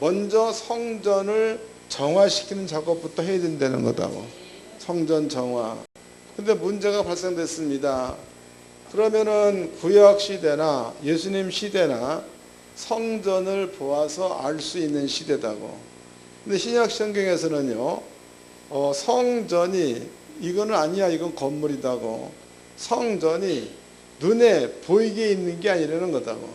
먼저 성전을 정화시키는 작업부터 해야 된다는 거다고. 성전 정화. 근데 문제가 발생됐습니다. 그러면은 구약 시대나 예수님 시대나 성전을 보아서 알 수 있는 시대다고. 근데 신약 성경에서는요, 성전이 이거는 아니야, 이건 건물이다고. 성전이 눈에 보이게 있는 게 아니라는 거다고.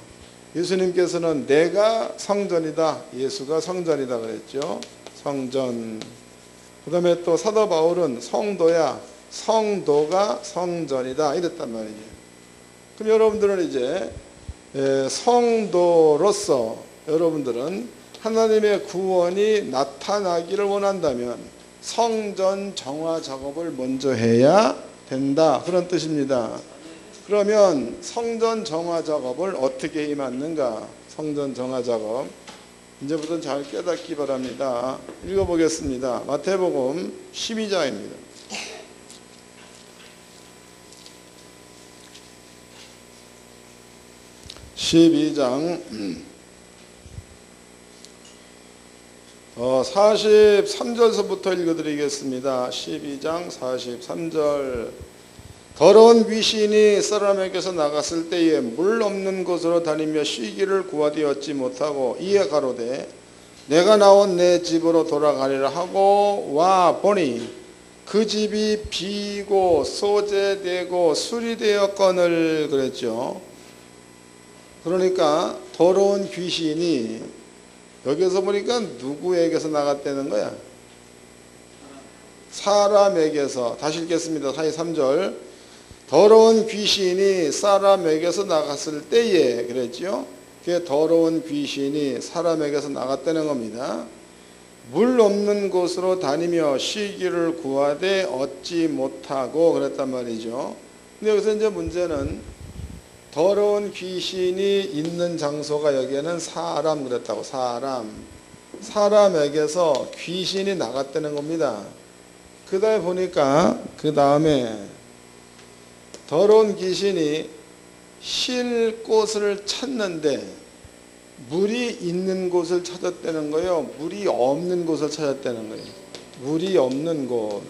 예수님께서는 내가 성전이다, 예수가 성전이다 그랬죠. 성전. 그 다음에 또 사도 바울은 성도야, 성도가 성전이다 이랬단 말이죠. 그럼 여러분들은 이제 성도로서 여러분들은 하나님의 구원이 나타나기를 원한다면 성전 정화 작업을 먼저 해야 된다 그런 뜻입니다. 그러면 성전 정화 작업을 어떻게 임하는가? 성전 정화 작업 이제부터는 잘 깨닫기 바랍니다. 읽어보겠습니다. 마태복음 12장입니다. (12장) 43절서부터 읽어드리겠습니다. 12장 43절. 더러운 귀신이 사람에게서 나갔을 때에 물 없는 곳으로 다니며 쉬기를 구하되 얻지 못하고 이에 가로되 내가 나온 내 집으로 돌아가리라 하고 와 보니 그 집이 비고 소재되고 수리되었거늘 그랬죠. 그러니까 더러운 귀신이 여기서 보니까 누구에게서 나갔다는 거야? 사람에게서. 다시 읽겠습니다. 43절. 더러운 귀신이 사람에게서 나갔을 때에 그랬죠. 그 더러운 귀신이 사람에게서 나갔다는 겁니다. 물 없는 곳으로 다니며 쉬기를 구하되 얻지 못하고 그랬단 말이죠. 근데 여기서 이제 문제는 더러운 귀신이 있는 장소가 여기에는 사람 그랬다고. 사람에게서 귀신이 나갔다는 겁니다. 그 다음에 보니까 그 다음에 더러운 귀신이 쉴 곳을 찾는데 물이 있는 곳을 찾았다는 거예요. 물이 없는 곳을 찾았다는 거예요. 물이 없는 곳.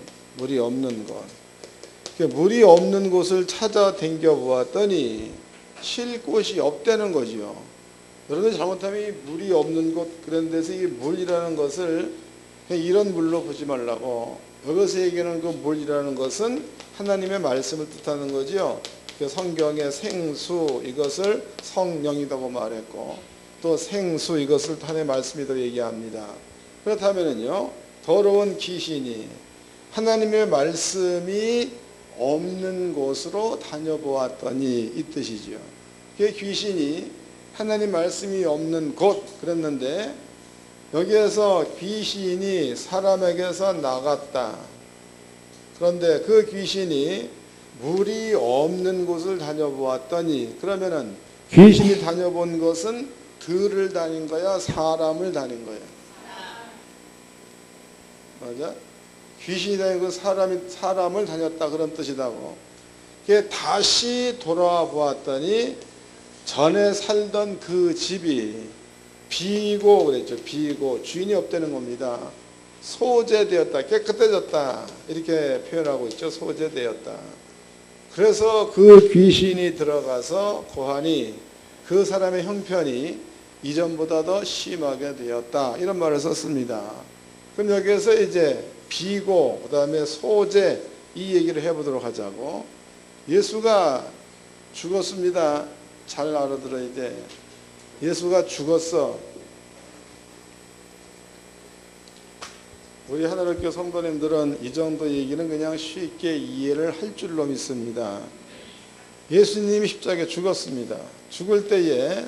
물이 없는 곳을 찾아 댕겨 보았더니 쉴 곳이 없다는 거죠. 여러분 잘못하면 이 물이 없는 곳 그런 데서 이 물이라는 것을 그냥 이런 물로 보지 말라고. 여기서 얘기하는 그 물이라는 것은 하나님의 말씀을 뜻하는 거죠. 그 성경의 생수 이것을 성령이라고 말했고 또 생수 이것을 하나님의 말씀이라고 얘기합니다. 그렇다면요 더러운 귀신이 하나님의 말씀이 없는 곳으로 다녀보았더니 이 뜻이죠. 그 귀신이 하나님 말씀이 없는 곳 그랬는데 여기에서 귀신이 사람에게서 나갔다. 그런데 그 귀신이 물이 없는 곳을 다녀보았더니 그러면은 귀신이 다녀본 것은 들을 다닌 거야? 사람을 다닌 거야? 맞아? 귀신이 다니고 사람을 다녔다 그런 뜻이라고. 그게 다시 돌아와 보았더니 전에 살던 그 집이 비고 그랬죠. 비고 주인이 없다는 겁니다. 소재되었다. 깨끗해졌다. 이렇게 표현하고 있죠. 소재되었다. 그래서 그 귀신이 들어가서 고하니 그 사람의 형편이 이전보다 더 심하게 되었다. 이런 말을 썼습니다. 그럼 여기에서 이제 비고 그 다음에 소재 이 얘기를 해보도록 하자고. 예수가 죽었습니다. 잘 알아들어야 돼. 예수가 죽었어. 우리 하나님교 성도님들은 이 정도 얘기는 그냥 쉽게 이해를 할 줄로 믿습니다. 예수님이 십자가에 죽었습니다. 죽을 때에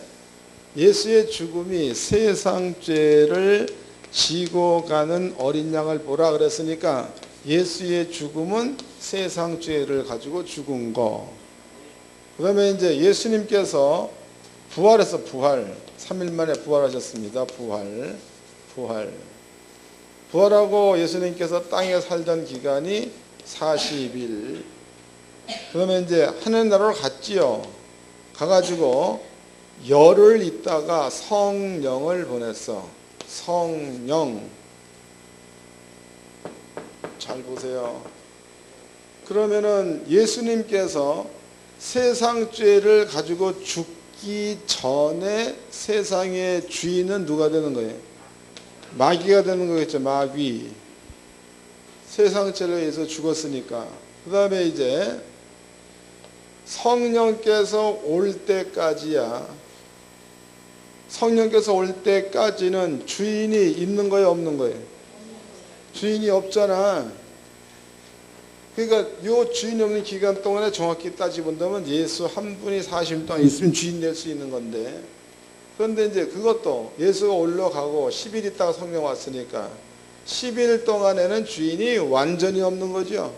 예수의 죽음이 세상 죄를 지고 가는 어린 양을 보라 그랬으니까 예수의 죽음은 세상 죄를 가지고 죽은 거. 그 다음에 이제 예수님께서 부활해서 3일 만에 부활하셨습니다. 부활하고 예수님께서 땅에 살던 기간이 40일. 그 다음에 이제 하늘나라로 갔지요. 가가지고 열흘 있다가 성령을 보냈어. 성령. 잘 보세요. 그러면은 예수님께서 세상 죄를 가지고 죽기 전에 세상의 주인은 누가 되는 거예요? 마귀가 되는 거겠죠. 마귀. 세상 죄를 위해서 죽었으니까. 그 다음에 이제 성령께서 올 때까지야. 성령께서 올 때까지는 주인이 있는 거예요, 없는 거예요? 주인이 없잖아. 그러니까 요 주인이 없는 기간 동안에 정확히 따지본다면 예수 한 분이 40일 동안 있으면 주인 될 수 있는 건데, 그런데 이제 그것도 예수가 올라가고 10일 있다가 성령 왔으니까 10일 동안에는 주인이 완전히 없는 거죠.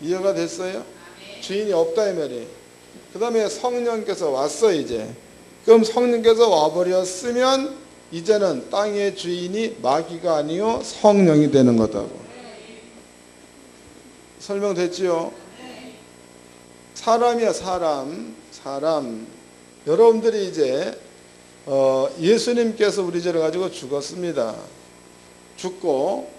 이해가 됐어요? 주인이 없다 이 말이에요. 그 다음에 성령께서 왔어 이제. 그럼 성령께서 와버렸으면 이제는 땅의 주인이 마귀가 아니요 성령이 되는 거다고. 설명됐지요? 사람이야, 사람. 여러분들이 이제 예수님께서 우리 죄를 가지고 죽었습니다. 죽고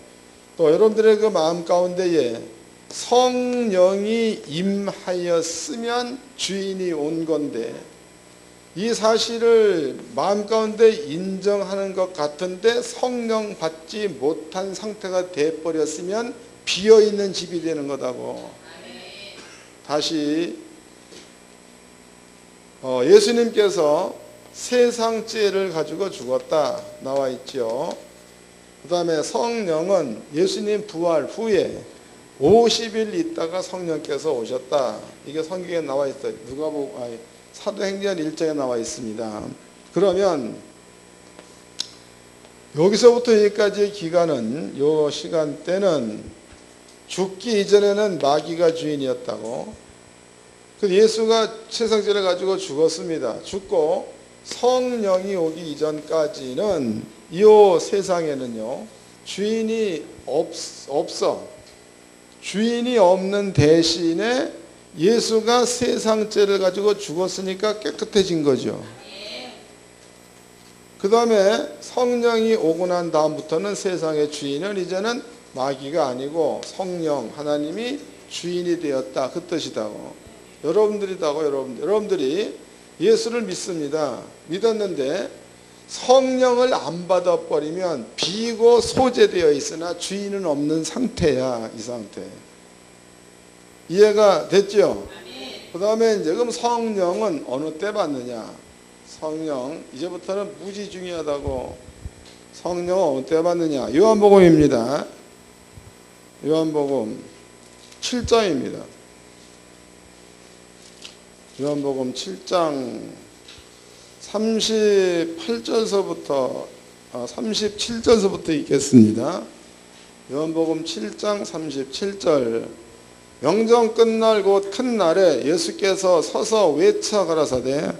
또 여러분들의 그 마음 가운데에 성령이 임하였으면 주인이 온 건데, 이 사실을 마음 가운데 인정하는 것 같은데 성령 받지 못한 상태가 돼버렸으면 비어있는 집이 되는 거다고. 다시 예수님께서 세상 죄를 가지고 죽었다 나와 있죠. 그 다음에 성령은 예수님 부활 후에 50일 있다가 성령께서 오셨다. 이게 성경에 나와 있어요. 사도행전 1장에 나와 있습니다. 그러면 여기서부터 여기까지의 기간은, 요 시간대는 죽기 이전에는 마귀가 주인이었다고. 그 예수가 세상죄를 가지고 죽었습니다. 죽고 성령이 오기 이전까지는 이 세상에는요 주인이 없어. 주인이 없는 대신에 예수가 세상죄를 가지고 죽었으니까 깨끗해진 거죠. 그 다음에 성령이 오고 난 다음부터는 세상의 주인은 이제는 마귀가 아니고 성령 하나님이 주인이 되었다, 그 뜻이다고. 여러분들이 예수를 믿습니다. 믿었는데 성령을 안 받아버리면 비고 소재되어 있으나 주인은 없는 상태야. 이 상태 이해가 됐죠? 그 다음에 이제 그럼 성령은 어느 때 받느냐? 성령 이제부터는 무지 중요하다고. 성령은 어느 때 받느냐? 요한복음입니다. 요한복음 7장입니다. 요한복음 7장 37절서부터 읽겠습니다. 요한복음 7장 37절. 명정 끝날 곧 큰 날에 예수께서 서서 외쳐 가라사대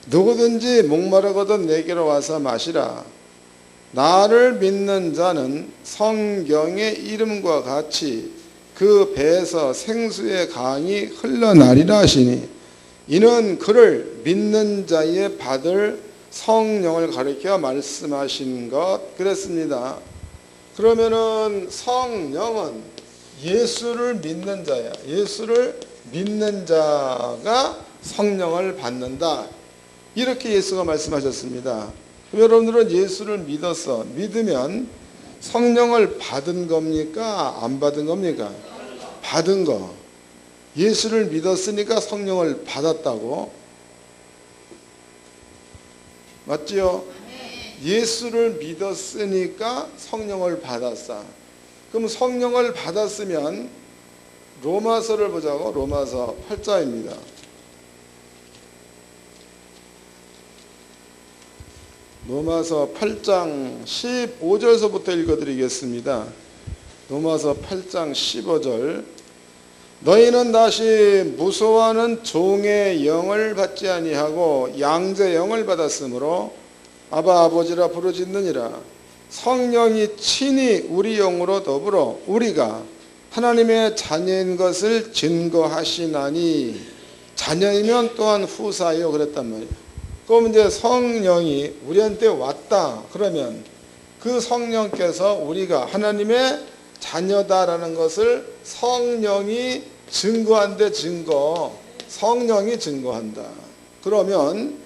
누구든지 목마르거든 내게로 와서 마시라. 나를 믿는 자는 성경의 이름과 같이 그 배에서 생수의 강이 흘러나리라 하시니 이는 그를 믿는 자의 받을 성령을 가리켜 말씀하신 것 그랬습니다. 그러면은 성령은 예수를 믿는 자야. 예수를 믿는 자가 성령을 받는다. 이렇게 예수가 말씀하셨습니다. 그럼 여러분들은 예수를 믿으면 성령을 받은 겁니까? 안 받은 겁니까? 받은 거. 예수를 믿었으니까 성령을 받았다고. 맞지요? 예수를 믿었으니까 성령을 받았어. 그럼 성령을 받았으면 로마서를 보자고. 로마서 8장입니다. 로마서 8장 15절서부터 읽어드리겠습니다. 로마서 8장 15절. 너희는 다시 무소하는 종의 영을 받지 아니하고 양자의 영을 받았으므로 아바 아버지라 부르짖느니라. 성령이 친히 우리 영으로 더불어 우리가 하나님의 자녀인 것을 증거하시나니 자녀이면 또한 후사요 그랬단 말이에요. 그럼 이제 성령이 우리한테 왔다 그러면 그 성령께서 우리가 하나님의 자녀다라는 것을 성령이 증거한대. 성령이 증거한다. 그러면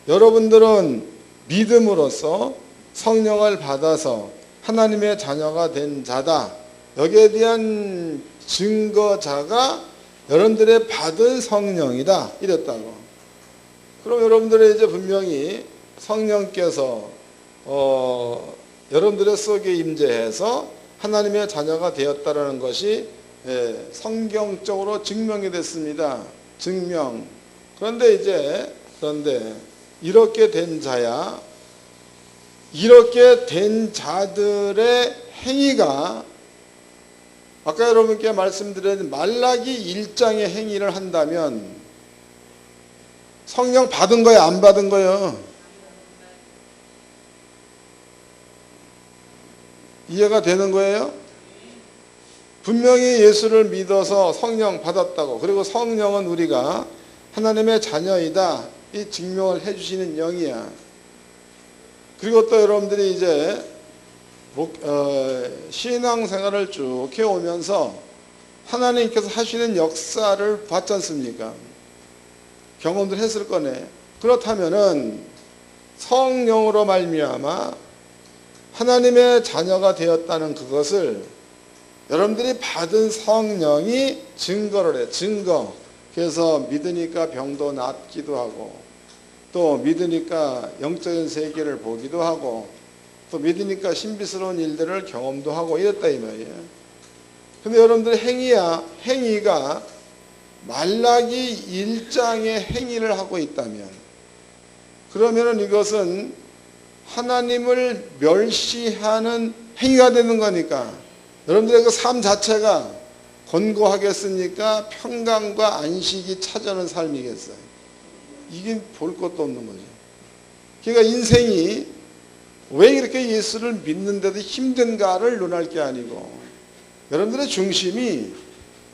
여러분들은 믿음으로써 성령을 받아서 하나님의 자녀가 된 자다. 여기에 대한 증거자가 여러분들의 받은 성령이다. 이랬다고. 그럼 여러분들의 이제 분명히 성령께서 여러분들의 속에 임재해서 하나님의 자녀가 되었다라는 것이 성경적으로 증명이 됐습니다. 증명. 그런데 이렇게 된 자야, 이렇게 된 자들의 행위가 아까 여러분께 말씀드린 말라기 1장의 행위를 한다면 성령 받은 거예요, 안 받은 거예요? 이해가 되는 거예요? 분명히 예수를 믿어서 성령 받았다고, 그리고 성령은 우리가 하나님의 자녀이다, 이 증명을 해주시는 영이야. 그리고 또 여러분들이 이제 신앙생활을 쭉 해오면서 하나님께서 하시는 역사를 봤지 않습니까? 경험들 했을 거네. 그렇다면은 성령으로 말미암아 하나님의 자녀가 되었다는 그것을 여러분들이 받은 성령이 증거를 해. 증거. 그래서 믿으니까 병도 낫기도 하고, 또 믿으니까 영적인 세계를 보기도 하고, 또 믿으니까 신비스러운 일들을 경험도 하고 이랬다 이 말이에요. 근데 여러분들 행위가 말라기 1장의 행위를 하고 있다면, 그러면은 이것은 하나님을 멸시하는 행위가 되는 거니까 여러분들의 그 삶 자체가 권고하겠습니까? 평강과 안식이 찾아오는 삶이겠어요? 이게 볼 것도 없는 거죠. 그러니까 인생이 왜 이렇게 예수를 믿는데도 힘든가를 논할 게 아니고, 여러분들의 중심이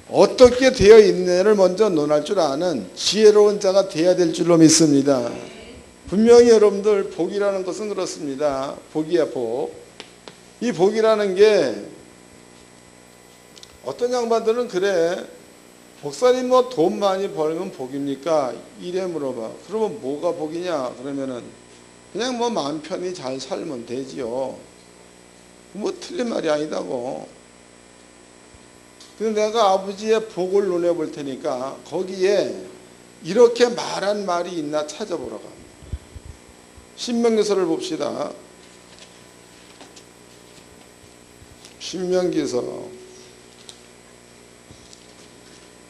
어떻게 되어 있느냐를 먼저 논할 줄 아는 지혜로운 자가 되어야 될 줄로 믿습니다. 분명히 여러분들 복이라는 것은 그렇습니다. 복이야, 복. 이 복이라는 게 어떤 양반들은 그래, 목사님 뭐 돈 많이 벌면 복입니까? 이래 물어봐. 그러면 뭐가 복이냐? 그러면은 그냥 뭐 마음 편히 잘 살면 되지요. 뭐 틀린 말이 아니다고. 근데 내가 아버지의 복을 논해 볼 테니까 거기에 이렇게 말한 말이 있나 찾아보러 갑니다. 신명기서를 봅시다. 신명기서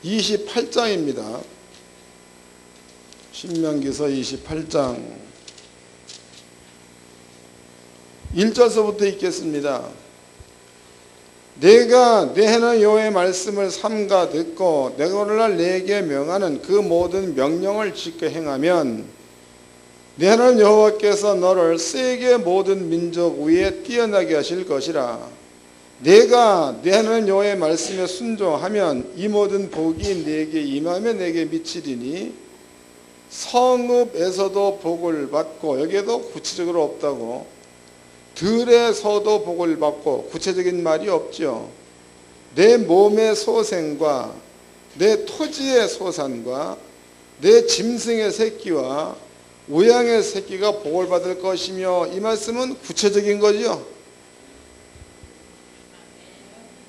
28장입니다. 신명기서 28장 1절서부터 읽겠습니다. 내가 내 하나님 여호와의 말씀을 삼가 듣고 내가 오늘날 내게 명하는 그 모든 명령을 지켜 행하면 내 하나님 여호와께서 너를 세계 모든 민족 위에 뛰어나게 하실 것이라. 내가 내 하나님 여호와의 말씀에 순종하면 이 모든 복이 내게 임하며 내게 미치리니, 성읍에서도 복을 받고, 여기에도 구체적으로 없다고, 들에서도 복을 받고, 구체적인 말이 없죠. 내 몸의 소생과 내 토지의 소산과 내 짐승의 새끼와 우양의 새끼가 복을 받을 것이며, 이 말씀은 구체적인 거죠.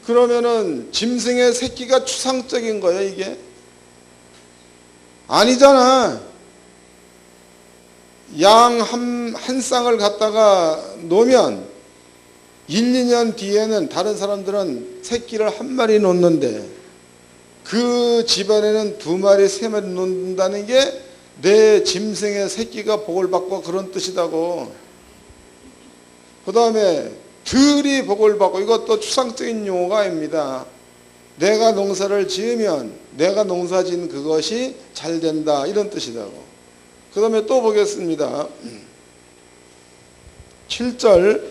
그러면은 짐승의 새끼가 추상적인 거예요, 이게? 아니잖아. 양 한 쌍을 갖다가 놓으면 1, 2년 뒤에는 다른 사람들은 새끼를 한 마리 놓는데 그 집안에는 2마리, 3마리 놓는다는 게 내 짐승의 새끼가 복을 받고 그런 뜻이다고. 그 다음에 들이 복을 받고, 이것도 추상적인 용어가입니다. 내가 농사를 지으면 내가 농사 지은 그것이 잘 된다, 이런 뜻이다고. 그 다음에 또 보겠습니다. 7절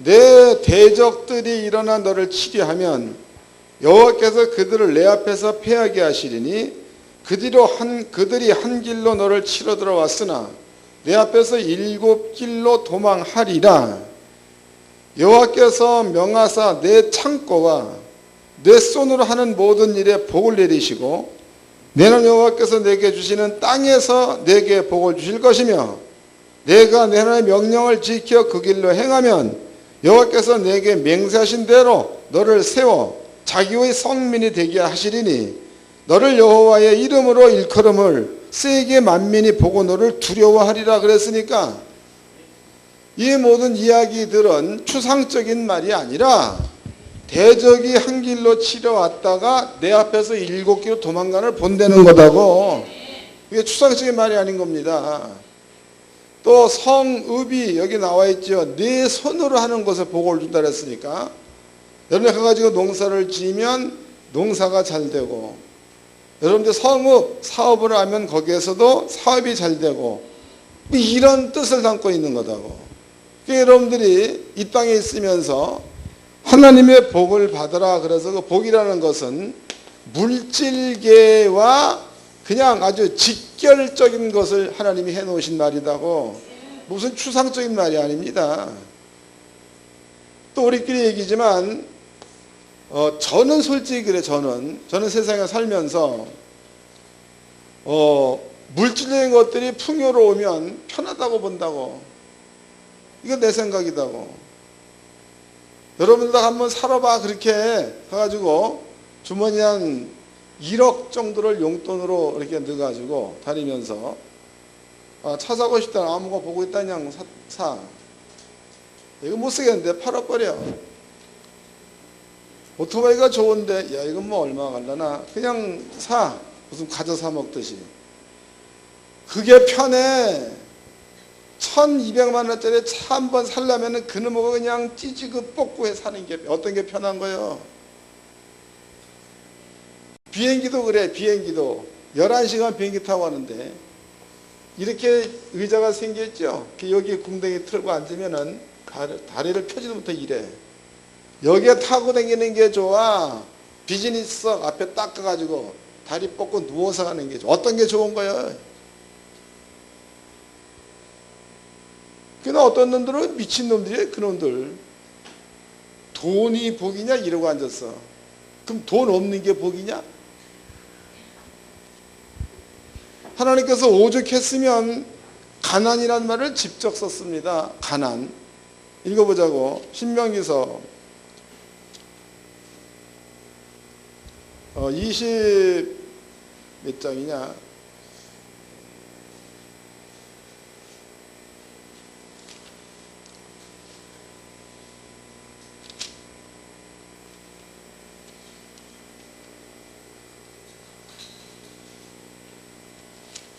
내 대적들이 일어나 너를 치려하면 여호와께서 그들을 내 앞에서 패하게 하시리니 그들이 한 길로 너를 치러 들어왔으나 내 앞에서 7길로 도망하리라. 여호와께서 명하사 내 창고와 내 손으로 하는 모든 일에 복을 내리시고 내는 여호와께서 내게 주시는 땅에서 내게 복을 주실 것이며, 내가 내 하나님의 명령을 지켜 그 길로 행하면 여호와께서 내게 맹세하신 대로 너를 세워 자기의 성민이 되게 하시리니, 너를 여호와의 이름으로 일컬음을 세계 만민이 보고 너를 두려워하리라. 그랬으니까 이 모든 이야기들은 추상적인 말이 아니라 대적이 한 길로 치러왔다가 내 앞에서 7길로 도망가는 본다는 거다고. 이게 추상적인 말이 아닌 겁니다. 또 성읍이 여기 나와 있죠. 네 손으로 하는 것에 복을 준다 그랬으니까, 여러분이 가가지고 농사를 지으면 농사가 잘 되고, 여러분들 성읍, 사업을 하면 거기에서도 사업이 잘 되고 이런 뜻을 담고 있는 거다고. 그러니까 여러분들이 이 땅에 있으면서 하나님의 복을 받으라. 그래서 그 복이라는 것은 물질계와 그냥 아주 직결적인 것을 하나님이 해놓으신 말이다고. 무슨 추상적인 말이 아닙니다. 또 우리끼리 얘기지만 저는 솔직히 그래. 저는 세상에 살면서 물질적인 것들이 풍요로우면 편하다고 본다고. 이거 내 생각이다고. 여러분들도 한번 살아봐. 그렇게 해가지고 주머니에 한 1억 정도를 용돈으로 이렇게 넣어가지고 다니면서 차 사고 싶다. 아무거 보고 있다. 그냥 사. 이거 못 쓰겠는데 팔아버려. 오토바이가 좋은데 야 이건 뭐 얼마 갈라나. 그냥 사. 무슨 과자 사 먹듯이. 그게 편해. 1200만 원짜리 차 한 번 살려면 그놈하고 그냥 찌지고 뽑고 사는 게 어떤 게 편한 거예요. 비행기도 그래. 비행기도 11시간 비행기 타고 가는데 이렇게 의자가 생겼죠. 여기 궁뎅이 틀고 앉으면은 다리를 펴지도 못해 이래. 여기에 타고 다니는 게 좋아? 비즈니스석 앞에 닦아가지고 다리 뻗고 누워서 가는 게 좋아? 어떤 게 좋은 거야? 그러나 어떤 놈들은 미친 놈들이에요. 그놈들 돈이 복이냐 이러고 앉았어. 그럼 돈 없는 게 복이냐? 하나님께서 오죽했으면 가난이라는 말을 직접 썼습니다. 가난. 읽어보자고. 신명기서 20 몇 장이냐?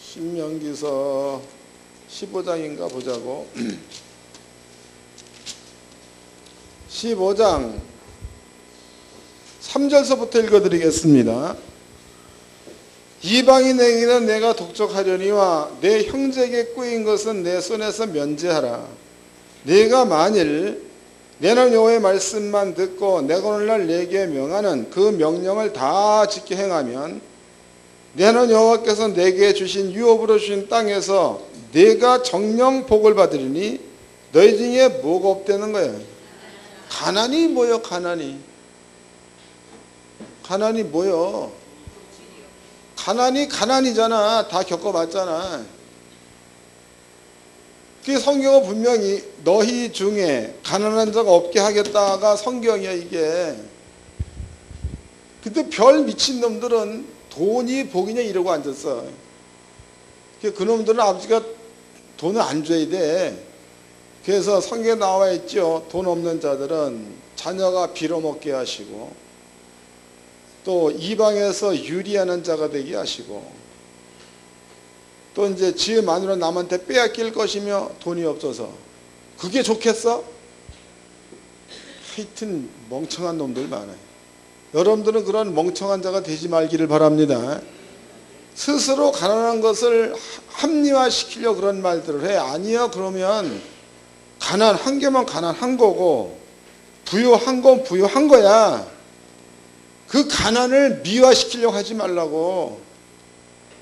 신명기서 15장인가 보자고. 15장 3절서부터 읽어드리겠습니다. 이방인에게는 내가 독촉하려니와 내 형제에게 꾸인 것은 내 손에서 면제하라. 네가 만일 내는 여호와의 말씀만 듣고 내가 오늘날 내게 명하는 그 명령을 다 지켜 행하면 내는 여호와께서 내게 주신 유업으로 주신 땅에서 내가 정령 복을 받으리니 너희 중에 뭐가 없다는 거예요. 가난이 뭐요? 가난이 뭐요? 가난이잖아. 다 겪어봤잖아. 그 성경은 분명히 너희 중에 가난한 자가 없게 하겠다가 성경이야 이게. 근데 별 미친놈들은 돈이 복이냐 이러고 앉았어. 그놈들은 아버지가 돈을 안 줘야 돼. 그래서 성경에 나와 있죠. 돈 없는 자들은 자녀가 빌어먹게 하시고 또 이방에서 유리하는 자가 되게 하시고 또 이제 지혜 마누라 남한테 빼앗길 것이며 돈이 없어서. 그게 좋겠어? 하여튼 멍청한 놈들 많아요. 여러분들은 그런 멍청한 자가 되지 말기를 바랍니다. 스스로 가난한 것을 합리화시키려고 그런 말들을 해. 아니요. 그러면 가난한 게만 가난한 거고 부유한 건 부유한 거야. 그 가난을 미화시키려고 하지 말라고.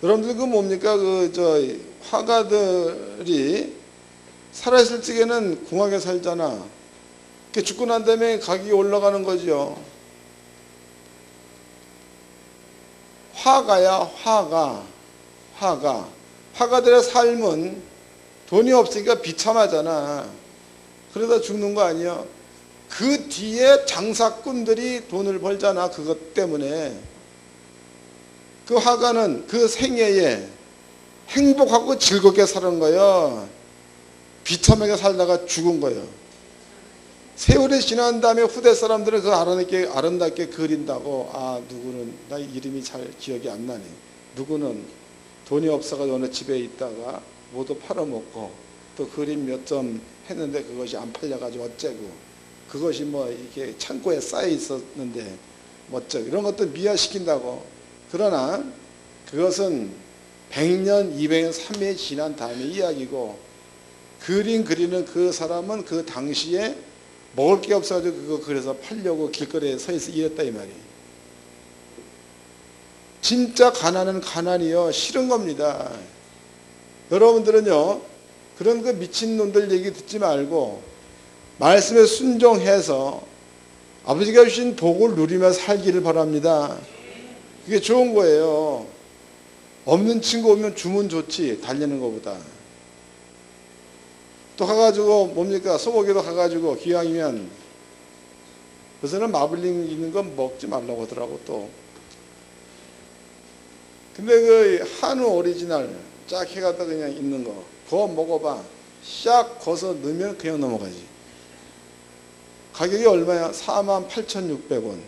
여러분들 그 뭡니까? 화가들이 살아있을 적에는 궁하게 살잖아. 죽고 난 다음에 가격이 올라가는 거죠. 화가야, 화가들의 삶은 돈이 없으니까 비참하잖아. 그러다 죽는 거 아니야. 그 뒤에 장사꾼들이 돈을 벌잖아. 그것 때문에. 그 화가는 그 생애에 행복하고 즐겁게 사는 거예요. 비참하게 살다가 죽은 거예요. 세월이 지난 다음에 후대 사람들은 그 아름답게 그린다고. 누구는 나 이름이 잘 기억이 안 나네. 누구는 돈이 없어가지고 어느 집에 있다가 모두 팔아먹고 또 그림 몇 점 했는데 그것이 안 팔려가지고 어째고 그것이 뭐 이렇게 창고에 쌓여 있었는데 어쩌고 이런 것도 미화시킨다고. 그러나 그것은 100년, 200년, 300년 지난 다음의 이야기고, 그림 그리는 그 사람은 그 당시에 먹을 게 없어가지고 그거 그래서 팔려고 길거리에 서 있어 이랬다 이 말이에요. 진짜 가난은 가난이요 싫은 겁니다. 여러분들은요 그런 그 미친놈들 얘기 듣지 말고 말씀에 순종해서 아버지가 주신 복을 누리며 살기를 바랍니다. 그게 좋은 거예요. 없는 친구 오면 주면 좋지 달리는 것보다. 또 가가지고 뭡니까 소고기도 가가지고 기왕이면 그래서는 마블링 있는 건 먹지 말라고 하더라고. 또 근데 그 한우 오리지널 쫙 해갖다 그냥 있는 거 그거 먹어봐. 샥 거서 넣으면 그냥 넘어가지. 가격이 얼마야? 48,600원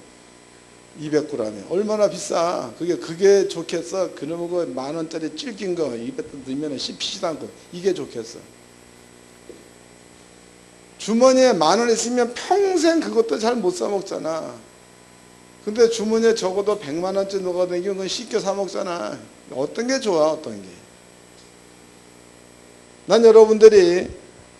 200g에. 얼마나 비싸. 그게 좋겠어. 그놈의 그 만원짜리 질긴 거 입에 넣으면 씹히지도 않고 이게 좋겠어. 주머니에 10,000원 있으면 평생 그것도 잘 못 사 먹잖아. 근데 주머니에 적어도 100만원짜리 넣어다니면 그건 씻겨 사 먹잖아. 어떤 게 좋아 어떤 게. 난 여러분들이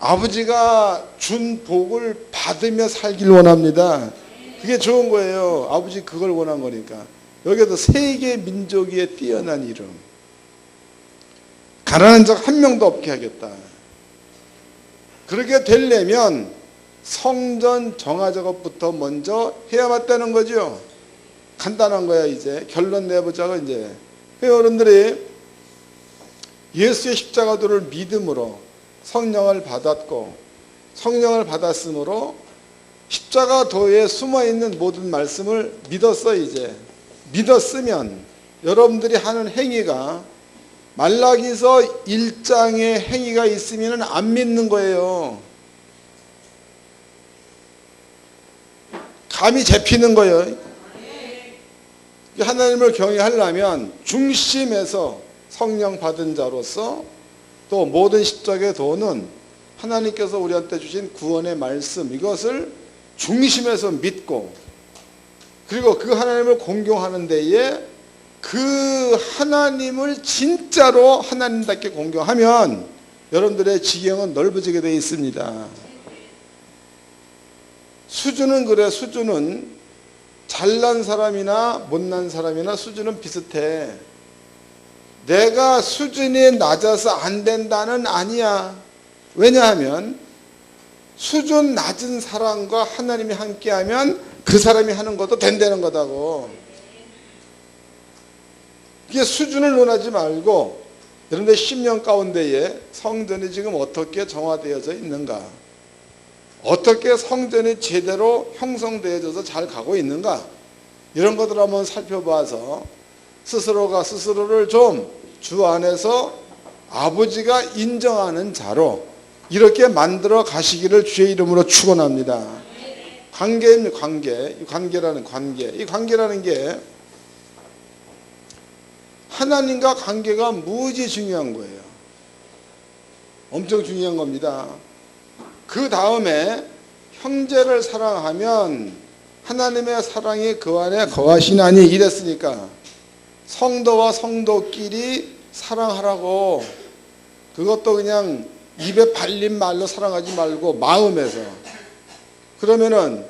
아버지가 준 복을 받으며 살길 원합니다. 그게 좋은 거예요. 아버지 그걸 원한 거니까. 여기도 세계 민족 위에 뛰어난 이름. 가난한 적 한 명도 없게 하겠다. 그렇게 되려면 성전 정화 작업부터 먼저 해야 맞다는 거죠. 간단한 거야. 이제 결론 내보자고. 이제 여러분들이 예수의 십자가도를 믿음으로 성령을 받았고 성령을 받았으므로 십자가도에 숨어있는 모든 말씀을 믿었어. 이제 믿었으면 여러분들이 하는 행위가 말라기서 1장의 행위가 있으면 안 믿는 거예요. 감이 잡히는 거예요. 하나님을 경외하려면 중심에서 성령 받은 자로서 또 모든 십자가의 도는 하나님께서 우리한테 주신 구원의 말씀 이것을 중심에서 믿고 그리고 그 하나님을 공경하는 데에 그 하나님을 진짜로 하나님답게 공경하면 여러분들의 지경은 넓어지게 되어 있습니다. 수준은 그래. 수준은 잘난 사람이나 못난 사람이나 수준은 비슷해. 내가 수준이 낮아서 안 된다는 아니야. 왜냐하면 수준 낮은 사람과 하나님이 함께하면 그 사람이 하는 것도 된다는 거다고. 이게 수준을 논하지 말고 여러분들 10년 가운데에 성전이 지금 어떻게 정화되어져 있는가, 어떻게 성전이 제대로 형성되어져서 잘 가고 있는가, 이런 것들을 한번 살펴봐서 스스로가 스스로를 좀 주 안에서 아버지가 인정하는 자로 이렇게 만들어 가시기를 주의 이름으로 축원합니다. 관계입니다. 관계. 이 관계라는 관계. 이 관계라는 게 하나님과 관계가 무지 중요한 거예요. 엄청 중요한 겁니다. 그 다음에 형제를 사랑하면 하나님의 사랑이 그 안에 거하시나니 이랬으니까 성도와 성도끼리 사랑하라고. 그것도 그냥 입에 발린 말로 사랑하지 말고 마음에서. 그러면은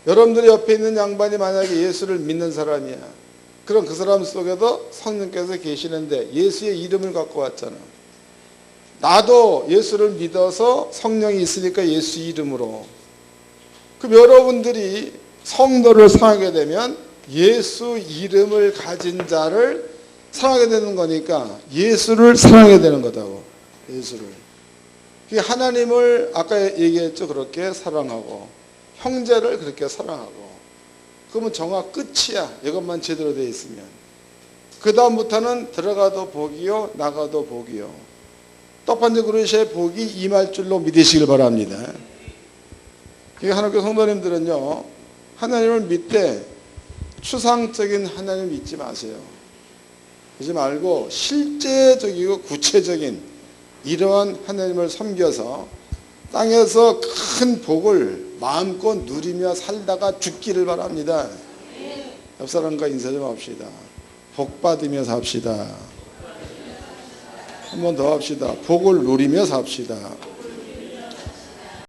여러분들이 옆에 있는 양반이 만약에 예수를 믿는 사람이야. 그럼 그 사람 속에도 성령께서 계시는데 예수의 이름을 갖고 왔잖아. 나도 예수를 믿어서 성령이 있으니까 예수 이름으로. 그럼 여러분들이 성도를 사랑하게 되면 예수 이름을 가진 자를 사랑하게 되는 거니까 예수를 사랑하게 되는 거다고. 예수를. 하나님을 아까 얘기했죠. 그렇게 사랑하고 형제를 그렇게 사랑하고. 그러면 정화 끝이야. 이것만 제대로 되어 있으면. 그 다음부터는 들어가도 복이요 나가도 복이요. 떡반지 그릇의 복이 임할 줄로 믿으시길 바랍니다. 하나님께 성도님들은요, 하나님을 믿되 추상적인 하나님을 믿지 마세요. 그러지 말고 실제적이고 구체적인 이러한 하나님을 섬겨서 땅에서 큰 복을 마음껏 누리며 살다가 죽기를 바랍니다. 옆 사람과 인사 좀 합시다. 복 받으며 삽시다. 한 번 더 합시다. 복을 누리며 삽시다.